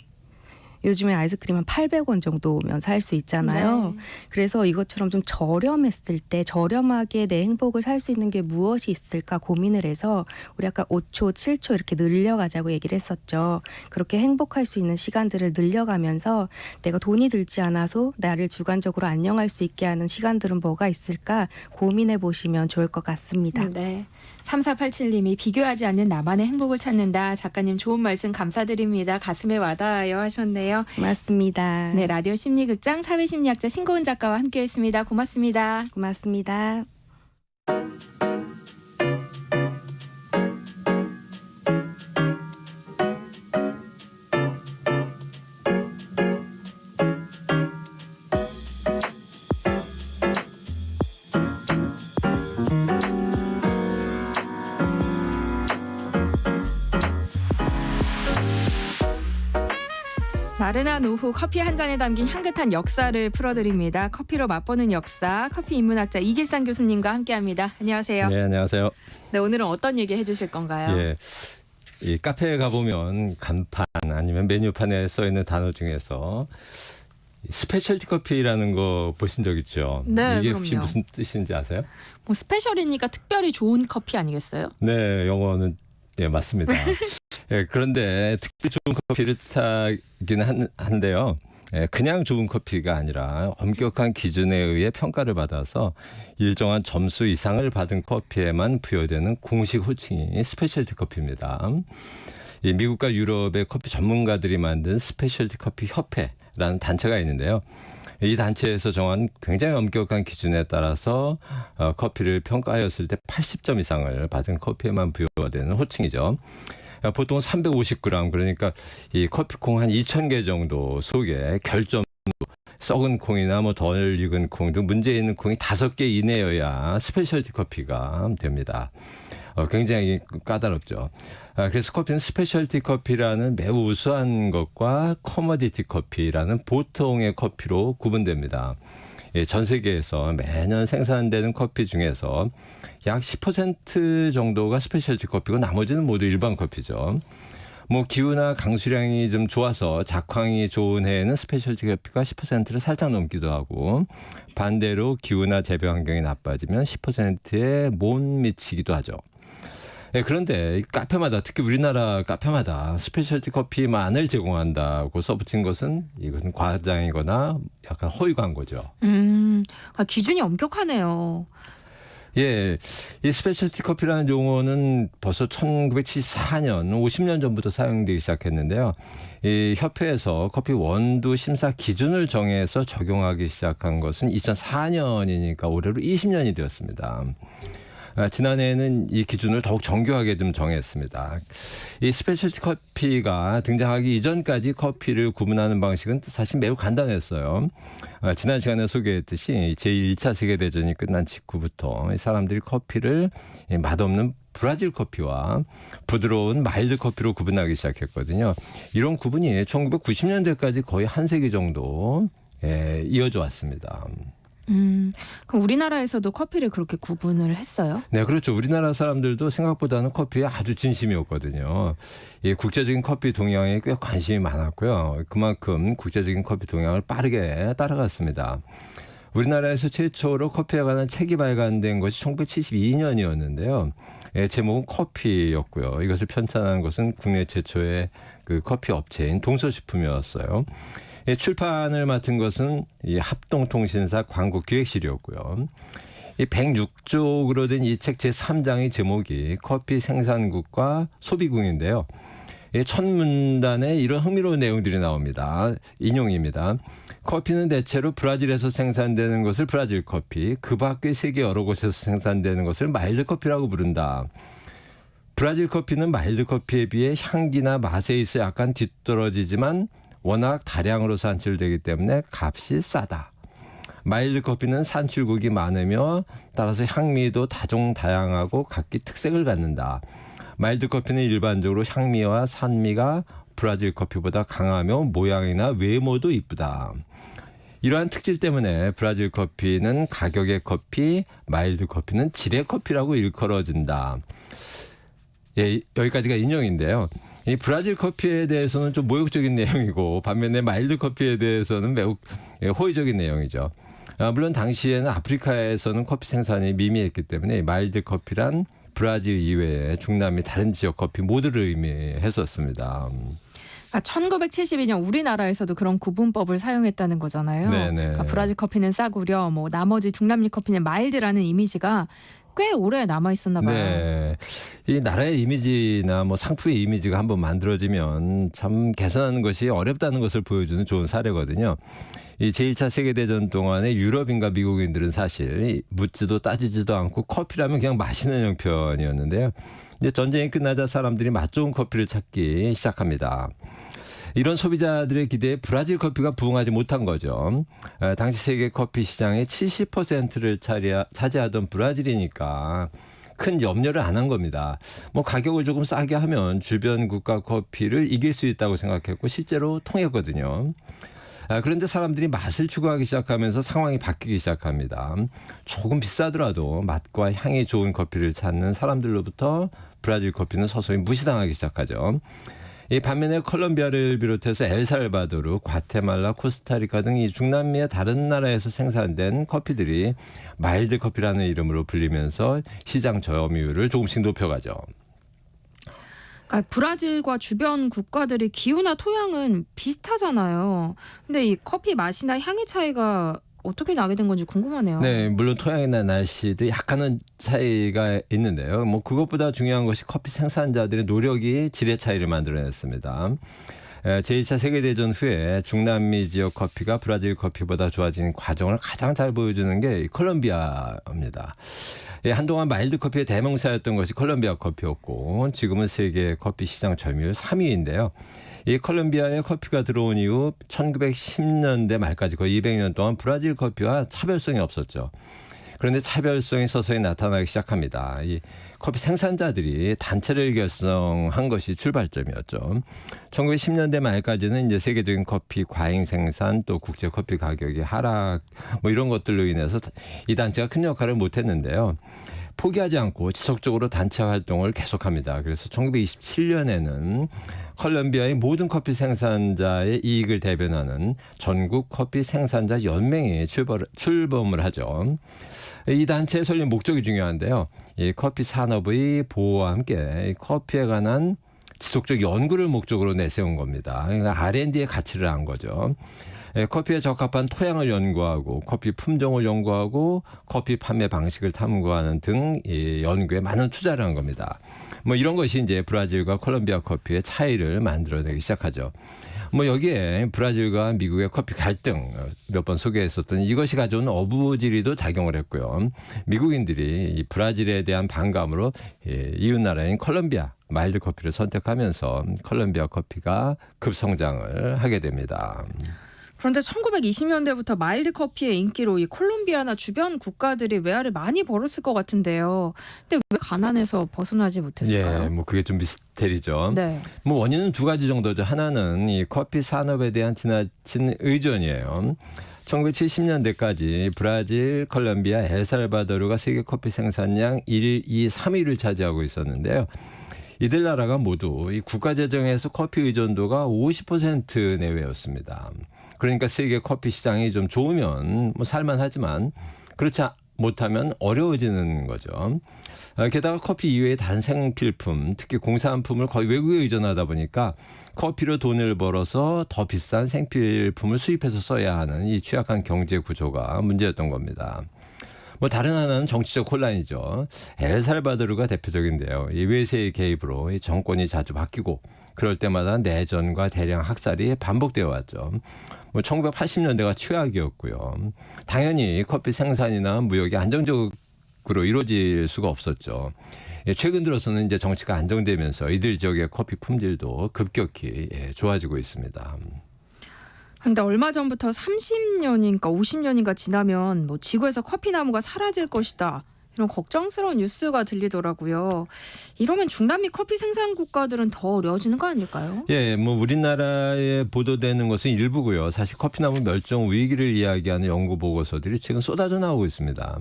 요즘에 아이스크림 한 800원 정도면 살 수 있잖아요. 그래서 이것처럼 좀 저렴했을 때 저렴하게 내 행복을 살 수 있는 게 무엇이 있을까 고민을 해서 우리 아까 5초, 7초 이렇게 늘려가자고 얘기를 했었죠. 그렇게 행복할 수 있는 시간들을 늘려가면서 내가 돈이 들지 않아서 나를 주관적으로 안녕할 수 있게 하는 시간들은 뭐가 있을까 고민해 보시면 좋을 것 같습니다. 네. 3487님이 비교하지 않는 나만의 행복을 찾는다. 작가님 좋은 말씀 감사드립니다. 가슴에 와닿아요 하셨네요. 고맙습니다. 네, 라디오 심리극장 사회심리학자 신고은 작가와 함께했습니다. 고맙습니다. 고맙습니다. 나른한 오후 커피 한 잔에 담긴 향긋한 역사를 풀어드립니다. 커피로 맛보는 역사, 커피 인문학자 이길상 교수님과 함께합니다. 안녕하세요. 네, 안녕하세요. 네, 오늘은 어떤 얘기 해주실 건가요? 예, 이 카페에 가보면 간판 아니면 메뉴판에 써 있는 단어 중에서 스페셜티 커피라는 거 보신 적 있죠? 네, 이게 그럼요. 혹시 무슨 뜻인지 아세요? 뭐 스페셜이니까 특별히 좋은 커피 아니겠어요? 네, 영어는 예 맞습니다. 예, 그런데 특히 좋은 커피를 뜻하기는 한데요. 예, 그냥 좋은 커피가 아니라 엄격한 기준에 의해 평가를 받아서 일정한 점수 이상을 받은 커피에만 부여되는 공식 호칭이 스페셜티 커피입니다. 이 미국과 유럽의 커피 전문가들이 만든 스페셜티 커피 협회라는 단체가 있는데요. 이 단체에서 정한 굉장히 엄격한 기준에 따라서 커피를 평가하였을 때 80점 이상을 받은 커피에만 부여되는 호칭이죠. 보통 350g 그러니까 이 커피콩 한 2,000개 정도 속에 결점 썩은 콩이나 뭐 덜 익은 콩 등 문제 있는 콩이 5개 이내여야 스페셜티 커피가 됩니다. 굉장히 까다롭죠. 그래서 커피는 스페셜티 커피라는 매우 우수한 것과 커머디티 커피라는 보통의 커피로 구분됩니다. 전 세계에서 매년 생산되는 커피 중에서 약 10% 정도가 스페셜티 커피고 나머지는 모두 일반 커피죠. 뭐 기후나 강수량이 좀 좋아서 작황이 좋은 해에는 스페셜티 커피가 10%를 살짝 넘기도 하고 반대로 기후나 재배 환경이 나빠지면 10%에 못 미치기도 하죠. 네, 그런데 카페마다 특히 우리나라 카페마다 스페셜티 커피만을 제공한다고 써붙인 것은 이것은 과장이거나 약간 허위 광고죠. 기준이 엄격하네요. 예, 이 스페셜티 커피라는 용어는 벌써 1974년, 50년 전부터 사용되기 시작했는데요. 이 협회에서 커피 원두 심사 기준을 정해서 적용하기 시작한 것은 2004년이니까 올해로 20년이 되었습니다. 지난해에는 이 기준을 더욱 정교하게 좀 정했습니다. 이 스페셜티 커피가 등장하기 이전까지 커피를 구분하는 방식은 사실 매우 간단했어요. 지난 시간에 소개했듯이 제1차 세계대전이 끝난 직후부터 사람들이 커피를 맛없는 브라질 커피와 부드러운 마일드 커피로 구분하기 시작했거든요. 이런 구분이 1990년대까지 거의 한 세기 정도 이어져 왔습니다. 그럼 우리나라에서도 커피를 그렇게 구분을 했어요? 네, 그렇죠. 우리나라 사람들도 생각보다는 커피에 아주 진심이었거든요. 이 국제적인 커피 동향에 꽤 관심이 많았고요. 그만큼 국제적인 커피 동향을 빠르게 따라갔습니다. 우리나라에서 최초로 커피에 관한 책이 발간된 것이 1972년이었는데요. 제목은 커피였고요. 이것을 편찬한 것은 국내 최초의 그 커피 업체인 동서식품이었어요. 출판을 맡은 것은 이 합동통신사 광고기획실이었고요. 이 106쪽으로 된 이 책 제3장의 제목이 커피 생산국과 소비국인데요. 첫 문단에 이런 흥미로운 내용들이 나옵니다. 인용입니다. 커피는 대체로 브라질에서 생산되는 것을 브라질 커피, 그 밖의 세계 여러 곳에서 생산되는 것을 마일드 커피라고 부른다. 브라질 커피는 마일드 커피에 비해 향기나 맛에 있어 약간 뒤떨어지지만 워낙 다량으로 산출되기 때문에 값이 싸다. 마일드 커피는 산출국이 많으며 따라서 향미도 다종다양하고 각기 특색을 갖는다. 마일드 커피는 일반적으로 향미와 산미가 브라질 커피보다 강하며 모양이나 외모도 이쁘다. 이러한 특질 때문에 브라질 커피는 가격의 커피, 마일드 커피는 질의 커피라고 일컬어진다. 예, 여기까지가 인용인데요. 이 브라질 커피에 대해서는 좀 모욕적인 내용이고 반면에 마일드 커피에 대해서는 매우 호의적인 내용이죠. 물론 당시에는 아프리카에서는 커피 생산이 미미했기 때문에 마일드 커피란 브라질 이외에 중남미 다른 지역 커피 모두를 의미했었습니다. 1972년 우리나라에서도 그런 구분법을 사용했다는 거잖아요. 그러니까 브라질 커피는 싸구려, 뭐 나머지 중남미 커피는 마일드라는 이미지가 꽤 오래 남아 있었나 봐요. 네. 이 나라의 이미지나 뭐 상품의 이미지가 한번 만들어지면 참 개선하는 것이 어렵다는 것을 보여주는 좋은 사례거든요. 이 제1차 세계대전 동안에 유럽인과 미국인들은 사실 묻지도 따지지도 않고 커피라면 그냥 마시는 형편이었는데요. 이제 전쟁이 끝나자 사람들이 맛 좋은 커피를 찾기 시작합니다. 이런 소비자들의 기대에 브라질 커피가 부응하지 못한 거죠. 당시 세계 커피 시장의 70%를 차지하던 브라질이니까 큰 염려를 안 한 겁니다. 뭐 가격을 조금 싸게 하면 주변 국가 커피를 이길 수 있다고 생각했고 실제로 통했거든요. 그런데 사람들이 맛을 추구하기 시작하면서 상황이 바뀌기 시작합니다. 조금 비싸더라도 맛과 향이 좋은 커피를 찾는 사람들로부터 브라질 커피는 서서히 무시당하기 시작하죠. 이 반면에 콜롬비아를 비롯해서 엘살바도르, 과테말라, 코스타리카 등 이 중남미의 다른 나라에서 생산된 커피들이 마일드 커피라는 이름으로 불리면서 시장 점유율을 조금씩 높여가죠. 그러니까 브라질과 주변 국가들의 기후나 토양은 비슷하잖아요. 근데 이 커피 맛이나 향의 차이가 어떻게 나게 된 건지 궁금하네요. 네, 물론 토양이나 날씨도 약간은 차이가 있는데요. 뭐 그것보다 중요한 것이 커피 생산자들의 노력이 질의 차이를 만들어냈습니다. 제1차 세계대전 후에 중남미 지역 커피가 브라질 커피보다 좋아진 과정을 가장 잘 보여주는 게 콜롬비아입니다. 한동안 마일드 커피의 대명사였던 것이 콜롬비아 커피였고 지금은 세계 커피 시장 점유율 3위인데요. 이 콜롬비아에 커피가 들어온 이후 1910년대 말까지 거의 200년 동안 브라질 커피와 차별성이 없었죠. 그런데 차별성이 서서히 나타나기 시작합니다. 이 커피 생산자들이 단체를 결성한 것이 출발점이었죠. 1910년대 말까지는 이제 세계적인 커피 과잉 생산 또 국제 커피 가격이 하락 뭐 이런 것들로 인해서 이 단체가 큰 역할을 못했는데요. 포기하지 않고 지속적으로 단체 활동을 계속합니다. 그래서 1927년에는 콜롬비아의 모든 커피 생산자의 이익을 대변하는 전국 커피 생산자 연맹이 출범을 하죠. 이 단체의 설립 목적이 중요한데요. 이 커피 산업의 보호와 함께 커피에 관한 지속적 연구를 목적으로 내세운 겁니다. 그러니까 R&D의 가치를 안 거죠. 커피에 적합한 토양을 연구하고 커피 품종을 연구하고 커피 판매 방식을 탐구하는 등 이 연구에 많은 투자를 한 겁니다. 뭐 이런 것이 이제 브라질과 콜롬비아 커피의 차이를 만들어내기 시작하죠. 뭐 여기에 브라질과 미국의 커피 갈등 몇 번 소개했었던 이것이 가져온 어부지리도 작용을 했고요. 미국인들이 이 브라질에 대한 반감으로 이웃 나라인 콜롬비아 마일드 커피를 선택하면서 콜롬비아 커피가 급성장을 하게 됩니다. 그런데 1920년대부터 마일드 커피의 인기로 이 콜롬비아나 주변 국가들이 외화를 많이 벌었을 것 같은데요. 근데 왜 가난에서 벗어나지 못했을까요? 예, 뭐 그게 좀 미스테리죠. 네. 뭐 원인은 두 가지 정도죠. 하나는 이 커피 산업에 대한 지나친 의존이에요. 1970년대까지 브라질, 콜롬비아, 엘살바도르가 세계 커피 생산량 1, 2, 3위를 차지하고 있었는데요. 이들 나라가 모두 이 국가 재정에서 커피 의존도가 50% 내외였습니다. 그러니까 세계 커피 시장이 좀 좋으면 뭐 살만하지만 그렇지 못하면 어려워지는 거죠. 게다가 커피 이외의 다른 생필품, 특히 공산품을 거의 외국에 의존하다 보니까 커피로 돈을 벌어서 더 비싼 생필품을 수입해서 써야 하는 이 취약한 경제 구조가 문제였던 겁니다. 뭐 다른 하나는 정치적 혼란이죠. 엘살바도르가 대표적인데요. 이 외세의 개입으로 이 정권이 자주 바뀌고 그럴 때마다 내전과 대량 학살이 반복되어 왔죠. 1980년대가 최악이었고요. 당연히 커피 생산이나 무역이 안정적으로 이루어질 수가 없었죠. 최근 들어서는 이제 정치가 안정되면서 이들 지역의 커피 품질도 급격히 좋아지고 있습니다. 근데 얼마 전부터 30년인가 50년인가 지나면 뭐 지구에서 커피 나무가 사라질 것이다. 이런 걱정스러운 뉴스가 들리더라고요. 이러면 중남미 커피 생산 국가들은 더 어려워지는 거 아닐까요? 예, 우리나라에 보도되는 것은 일부고요. 사실 커피나무 멸종 위기를 이야기하는 연구 보고서들이 최근 쏟아져 나오고 있습니다.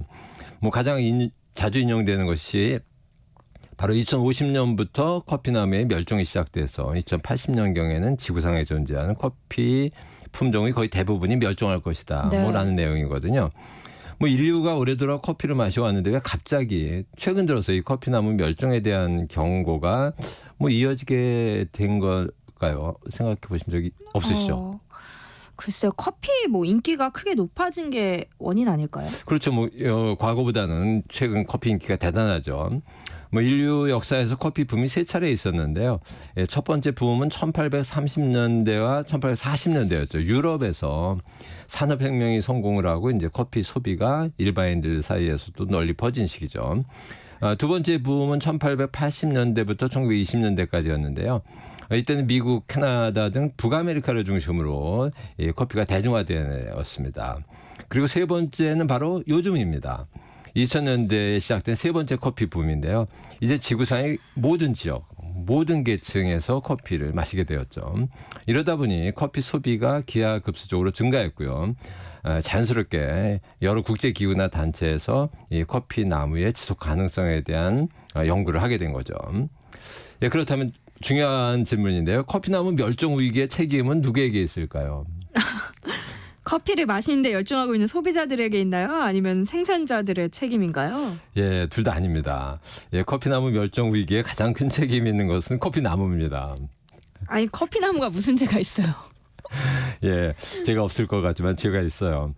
가장 자주 인용되는 것이 바로 2050년부터 커피나무의 멸종이 시작돼서 2080년경에는 지구상에 존재하는 커피 품종이 거의 대부분이 멸종할 것이다. 네. 라는 내용이거든요. 인류가 오래도록 커피를 마셔왔는데 왜 갑자기 최근 들어서 이 커피나무 멸종에 대한 경고가 이어지게 된 걸까요? 생각해 보신 적이 없으시죠? 글쎄요. 커피 인기가 크게 높아진 게 원인 아닐까요? 그렇죠. 과거보다는 최근 커피 인기가 대단하죠. 인류 역사에서 커피 붐이 세 차례 있었는데요. 첫 번째 붐은 1830년대와 1840년대였죠. 유럽에서 산업혁명이 성공을 하고 이제 커피 소비가 일반인들 사이에서도 널리 퍼진 시기죠. 두 번째 붐은 1880년대부터 1920년대까지였는데요. 이때는 미국, 캐나다 등 북아메리카를 중심으로 커피가 대중화되었습니다. 그리고 세 번째는 바로 요즘입니다. 2000년대에 시작된 세 번째 커피 붐인데요. 이제 지구상의 모든 지역, 모든 계층에서 커피를 마시게 되었죠. 이러다 보니 커피 소비가 기하급수적으로 증가했고요. 자연스럽게 여러 국제기구나 단체에서 이 커피 나무의 지속 가능성에 대한 연구를 하게 된 거죠. 그렇다면 중요한 질문인데요. 커피나무 멸종 위기의 책임은 누구에게 있을까요? 커피를 마시는데 열중하고 있는 소비자들에게 있나요? 아니면 생산자들의 책임인가요? 둘 다 아닙니다. 커피나무 멸종 위기에 가장 큰 책임이 있는 것은 커피나무입니다. 아니 커피나무가 무슨 죄가 있어요? 죄가 없을 것 같지만 죄가 있어요.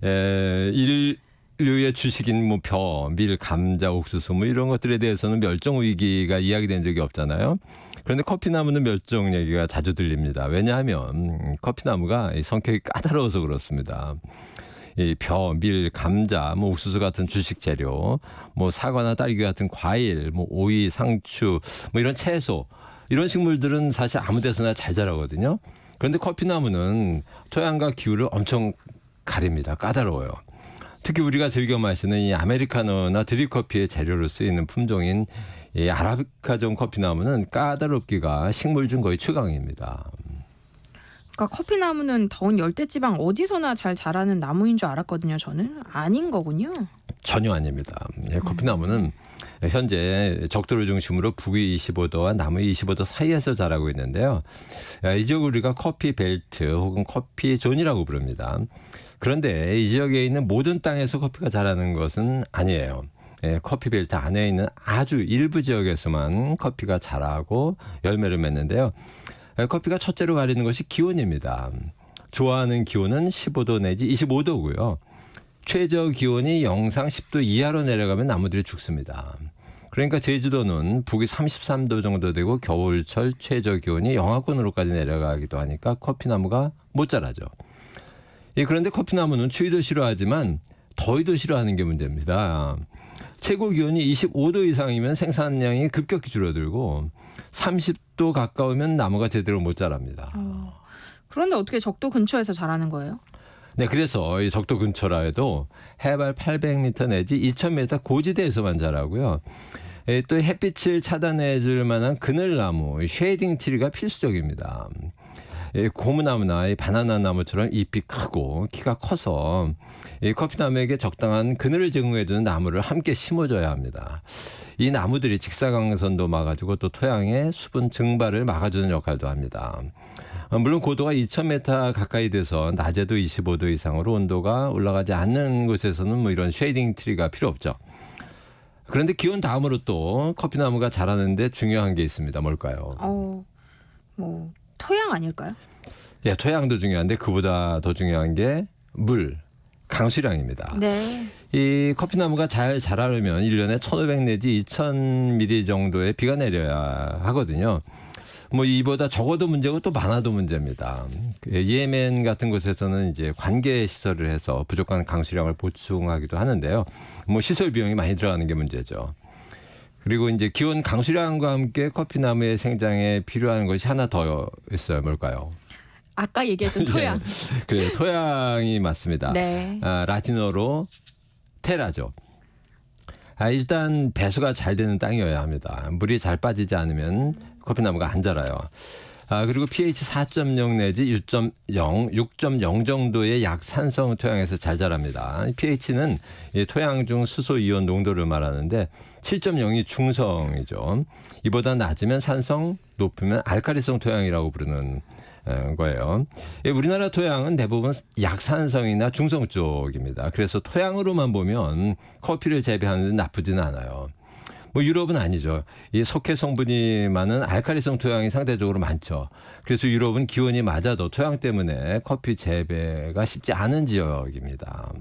인류의 주식인 벼, 밀, 감자, 옥수수 이런 것들에 대해서는 멸종 위기가 이야기된 적이 없잖아요. 그런데 커피나무는 멸종 얘기가 자주 들립니다. 왜냐하면 커피나무가 성격이 까다로워서 그렇습니다. 이 벼, 밀, 감자, 옥수수 같은 주식 재료, 사과나 딸기 같은 과일, 오이, 상추, 이런 채소, 이런 식물들은 사실 아무 데서나 잘 자라거든요. 그런데 커피나무는 토양과 기후를 엄청 가립니다. 까다로워요. 특히 우리가 즐겨 마시는 이 아메리카노나 드립커피의 재료로 쓰이는 품종인 이 아라비카종 커피나무는 까다롭기가 식물중 거의 최강입니다. 그러니까 커피나무는 더운 열대지방 어디서나 잘 자라는 나무인 줄 알았거든요. 저는 아닌 거군요. 전혀 아닙니다. 커피나무는 현재 적도를 중심으로 북위 25도와 남위 25도 사이에서 자라고 있는데요. 이 지역을 우리가 커피 벨트 혹은 커피 존이라고 부릅니다. 그런데 이 지역에 있는 모든 땅에서 커피가 자라는 것은 아니에요. 커피 벨트 안에 있는 아주 일부 지역에서만 커피가 자라고 열매를 맺는데요. 커피가 첫째로 가리는 것이 기온입니다. 좋아하는 기온은 15도 내지 25도고요. 최저 기온이 영상 10도 이하로 내려가면 나무들이 죽습니다. 그러니까 제주도는 북위 33도 정도 되고 겨울철 최저 기온이 영하권으로까지 내려가기도 하니까 커피나무가 못 자라죠. 그런데 커피나무는 추위도 싫어하지만 더위도 싫어하는 게 문제입니다. 최고 기온이 25도 이상이면 생산량이 급격히 줄어들고 30도 가까우면 나무가 제대로 못 자랍니다. 그런데 어떻게 적도 근처에서 자라는 거예요? 네, 그래서 이 적도 근처라 해도 해발 800m 내지 2000m 고지대에서만 자라고요. 또 햇빛을 차단해 줄 만한 그늘나무, 쉐이딩 트리가 필수적입니다. 고무나무나 바나나 나무처럼 잎이 크고 키가 커서 커피나무에게 적당한 그늘을 제공해주는 나무를 함께 심어줘야 합니다. 이 나무들이 직사광선도 막아주고 또 토양의 수분 증발을 막아주는 역할도 합니다. 물론 고도가 2000m 가까이 돼서 낮에도 25도 이상으로 온도가 올라가지 않는 곳에서는 이런 쉐이딩 트리가 필요 없죠. 그런데 기온 다음으로 또 커피나무가 자라는데 중요한 게 있습니다. 뭘까요? 토양 아닐까요? 토양도 중요한데 그보다 더 중요한 게 물, 강수량입니다. 네. 이 커피나무가 잘 자라려면 1년에 1500 내지 2000mm 정도의 비가 내려야 하거든요. 뭐 이보다 적어도 문제고 또 많아도 문제입니다. 예멘 같은 곳에서는 이제 관계 시설을 해서 부족한 강수량을 보충하기도 하는데요. 뭐 시설 비용이 많이 들어가는 게 문제죠. 그리고 이제 기온 강수량과 함께 커피나무의 생장에 필요한 것이 하나 더 있어요. 뭘까요? 아까 얘기했던 토양. 예, 그래요. 토양이 맞습니다. 네. 라틴어로 테라죠. 일단 배수가 잘 되는 땅이어야 합니다. 물이 잘 빠지지 않으면 커피나무가 안 자라요. 그리고 pH 4.0 내지 6.0 정도의 약산성 토양에서 잘 자랍니다. pH는 토양 중 수소 이온 농도를 말하는데 7.0이 중성이죠. 이보다 낮으면 산성, 높으면 알칼리성 토양이라고 부르는 거예요. 우리나라 토양은 대부분 약산성이나 중성 쪽입니다. 그래서 토양으로만 보면 커피를 재배하는 데 나쁘지는 않아요. 뭐 유럽은 아니죠. 이 석회 성분이 많은 알칼리성 토양이 상대적으로 많죠. 그래서 유럽은 기온이 맞아도 토양 때문에 커피 재배가 쉽지 않은 지역입니다.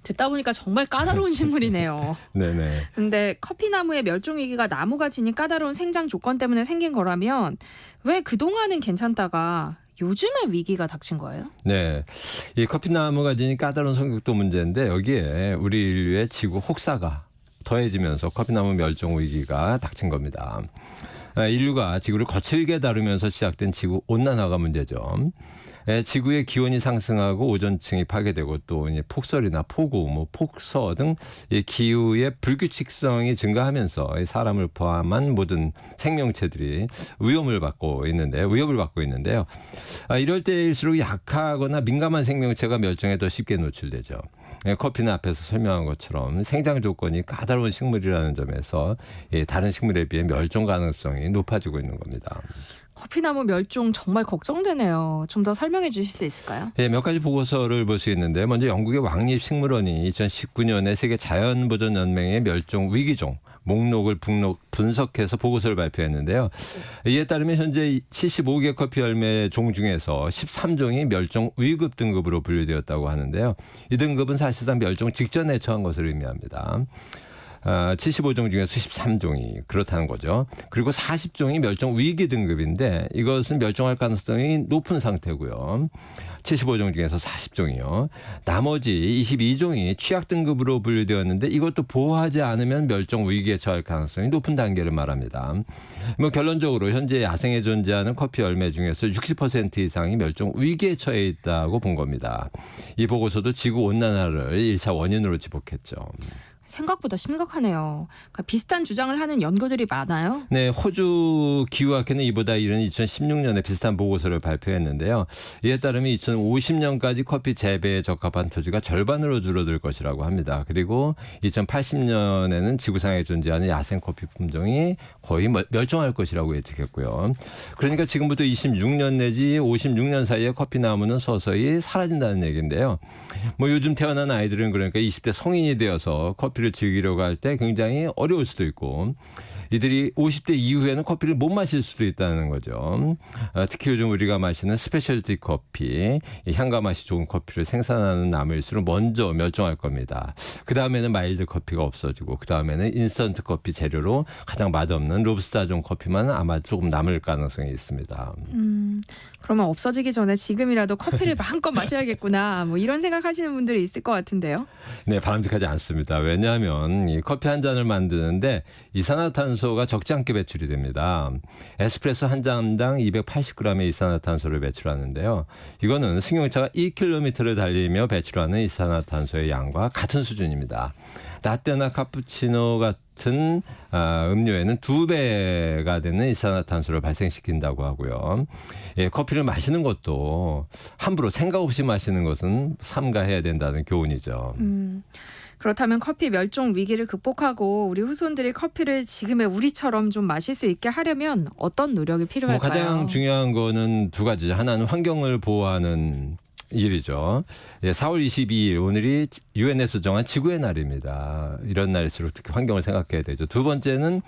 듣다 보니까 정말 까다로운 식물이네요. 네네. 근데 커피나무의 멸종 위기가 나무가 지닌 까다로운 생장 조건 때문에 생긴 거라면 왜 그동안은 괜찮다가 요즘에 위기가 닥친 거예요? 네. 이 커피나무가 지닌 까다로운 성격도 문제인데 여기에 우리 인류의 지구 혹사가 더해지면서 커피나무 멸종 위기가 닥친 겁니다. 인류가 지구를 거칠게 다루면서 시작된 지구 온난화가 문제죠. 지구의 기온이 상승하고 오존층이 파괴되고 또 폭설이나 폭우, 폭서 등 기후의 불규칙성이 증가하면서 사람을 포함한 모든 생명체들이 위협을 받고 있는데요. 이럴 때일수록 약하거나 민감한 생명체가 멸종에 더 쉽게 노출되죠. 커피는 앞에서 설명한 것처럼 생장 조건이 까다로운 식물이라는 점에서 다른 식물에 비해 멸종 가능성이 높아지고 있는 겁니다. 커피나무 멸종 정말 걱정되네요. 좀 더 설명해 주실 수 있을까요? 네, 몇 가지 보고서를 볼 수 있는데 먼저 영국의 왕립식물원이 2019년에 세계 자연보전연맹의 멸종 위기종 목록을 분석해서 보고서를 발표했는데요. 이에 따르면 현재 75개 커피 열매 종 중에서 13종이 멸종 위급 등급으로 분류되었다고 하는데요. 이 등급은 사실상 멸종 직전에 처한 것을 의미합니다. 75종 중에서 13종이 그렇다는 거죠. 그리고 40종이 멸종 위기 등급인데 이것은 멸종할 가능성이 높은 상태고요. 75종 중에서 40종이요. 나머지 22종이 취약 등급으로 분류되었는데 이것도 보호하지 않으면 멸종 위기에 처할 가능성이 높은 단계를 말합니다. 뭐 결론적으로 현재 야생에 존재하는 커피 열매 중에서 60% 이상이 멸종 위기에 처해 있다고 본 겁니다. 이 보고서도 지구 온난화를 1차 원인으로 지목했죠. 생각보다 심각하네요. 그러니까 비슷한 주장을 하는 연구들이 많아요. 네, 호주 기후학회는 이보다 이른 2016년에 비슷한 보고서를 발표했는데요. 이에 따르면 2050년까지 커피 재배에 적합한 토지가 절반으로 줄어들 것이라고 합니다. 그리고 2080년에는 지구상에 존재하는 야생 커피 품종이 거의 멸종할 것이라고 예측했고요. 그러니까 지금부터 26년 내지 56년 사이에 커피 나무는 서서히 사라진다는 얘기인데요. 뭐 요즘 태어난 아이들은 그러니까 20대 성인이 되어서 커피를 즐기려고 할 때 굉장히 어려울 수도 있고 이들이 50대 이후에는 커피를 못 마실 수도 있다는 거죠. 특히 요즘 우리가 마시는 스페셜티 커피, 향과 맛이 좋은 커피를 생산하는 나무일수록 먼저 멸종할 겁니다. 그 다음에는 마일드 커피가 없어지고 그 다음에는 인스턴트 커피 재료로 가장 맛없는 로브스타종 커피만 아마 조금 남을 가능성이 있습니다. 그러면 없어지기 전에 지금이라도 커피를 마음껏 마셔야겠구나. 뭐 이런 생각하시는 분들이 있을 것 같은데요. 네, 바람직하지 않습니다. 왜냐하면 이 커피 한 잔을 만드는데 이산화탄소가 적지 않게 배출이 됩니다. 에스프레소 한 잔당 280g의 이산화탄소를 배출하는데요. 이거는 승용차가 1km를 달리며 배출하는 이산화탄소의 양과 같은 수준입니다. 라떼나 카푸치노 같은 음료에는 2배가 되는 이산화탄소를 발생시킨다고 하고요. 커피를 마시는 것도 함부로 생각 없이 마시는 것은 삼가해야 된다는 교훈이죠. 그렇다면 커피 멸종 위기를 극복하고 우리 후손들이 커피를 지금의 우리처럼 좀 마실 수 있게 하려면 어떤 노력이 필요할까요? 가장 중요한 거는 두 가지죠. 하나는 환경을 보호하는 일이죠. 4월 22일 오늘이 UN에서 정한 지구의 날입니다. 이런 날일수록 특히 환경을 생각해야 되죠. 두 번째는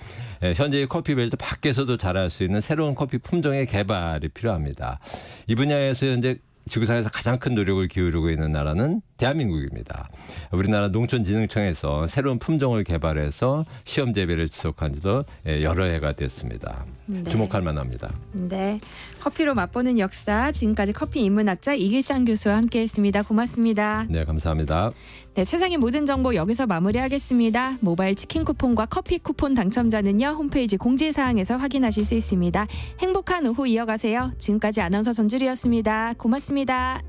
현재의 커피벨트 밖에서도 자랄 수 있는 새로운 커피 품종의 개발이 필요합니다. 이 분야에서 현재 지구상에서 가장 큰 노력을 기울이고 있는 나라는 대한민국입니다. 우리나라 농촌진흥청에서 새로운 품종을 개발해서 시험 재배를 지속한 지도 여러 해가 됐습니다. 네. 주목할 만합니다. 네, 커피로 맛보는 역사 지금까지 커피 인문학자 이길상 교수와 함께했습니다. 고맙습니다. 네, 감사합니다. 네, 세상의 모든 정보 여기서 마무리하겠습니다. 모바일 치킨 쿠폰과 커피 쿠폰 당첨자는요 홈페이지 공지사항에서 확인하실 수 있습니다. 행복한 오후 이어가세요. 지금까지 아나운서 전주리였습니다. 고맙습니다.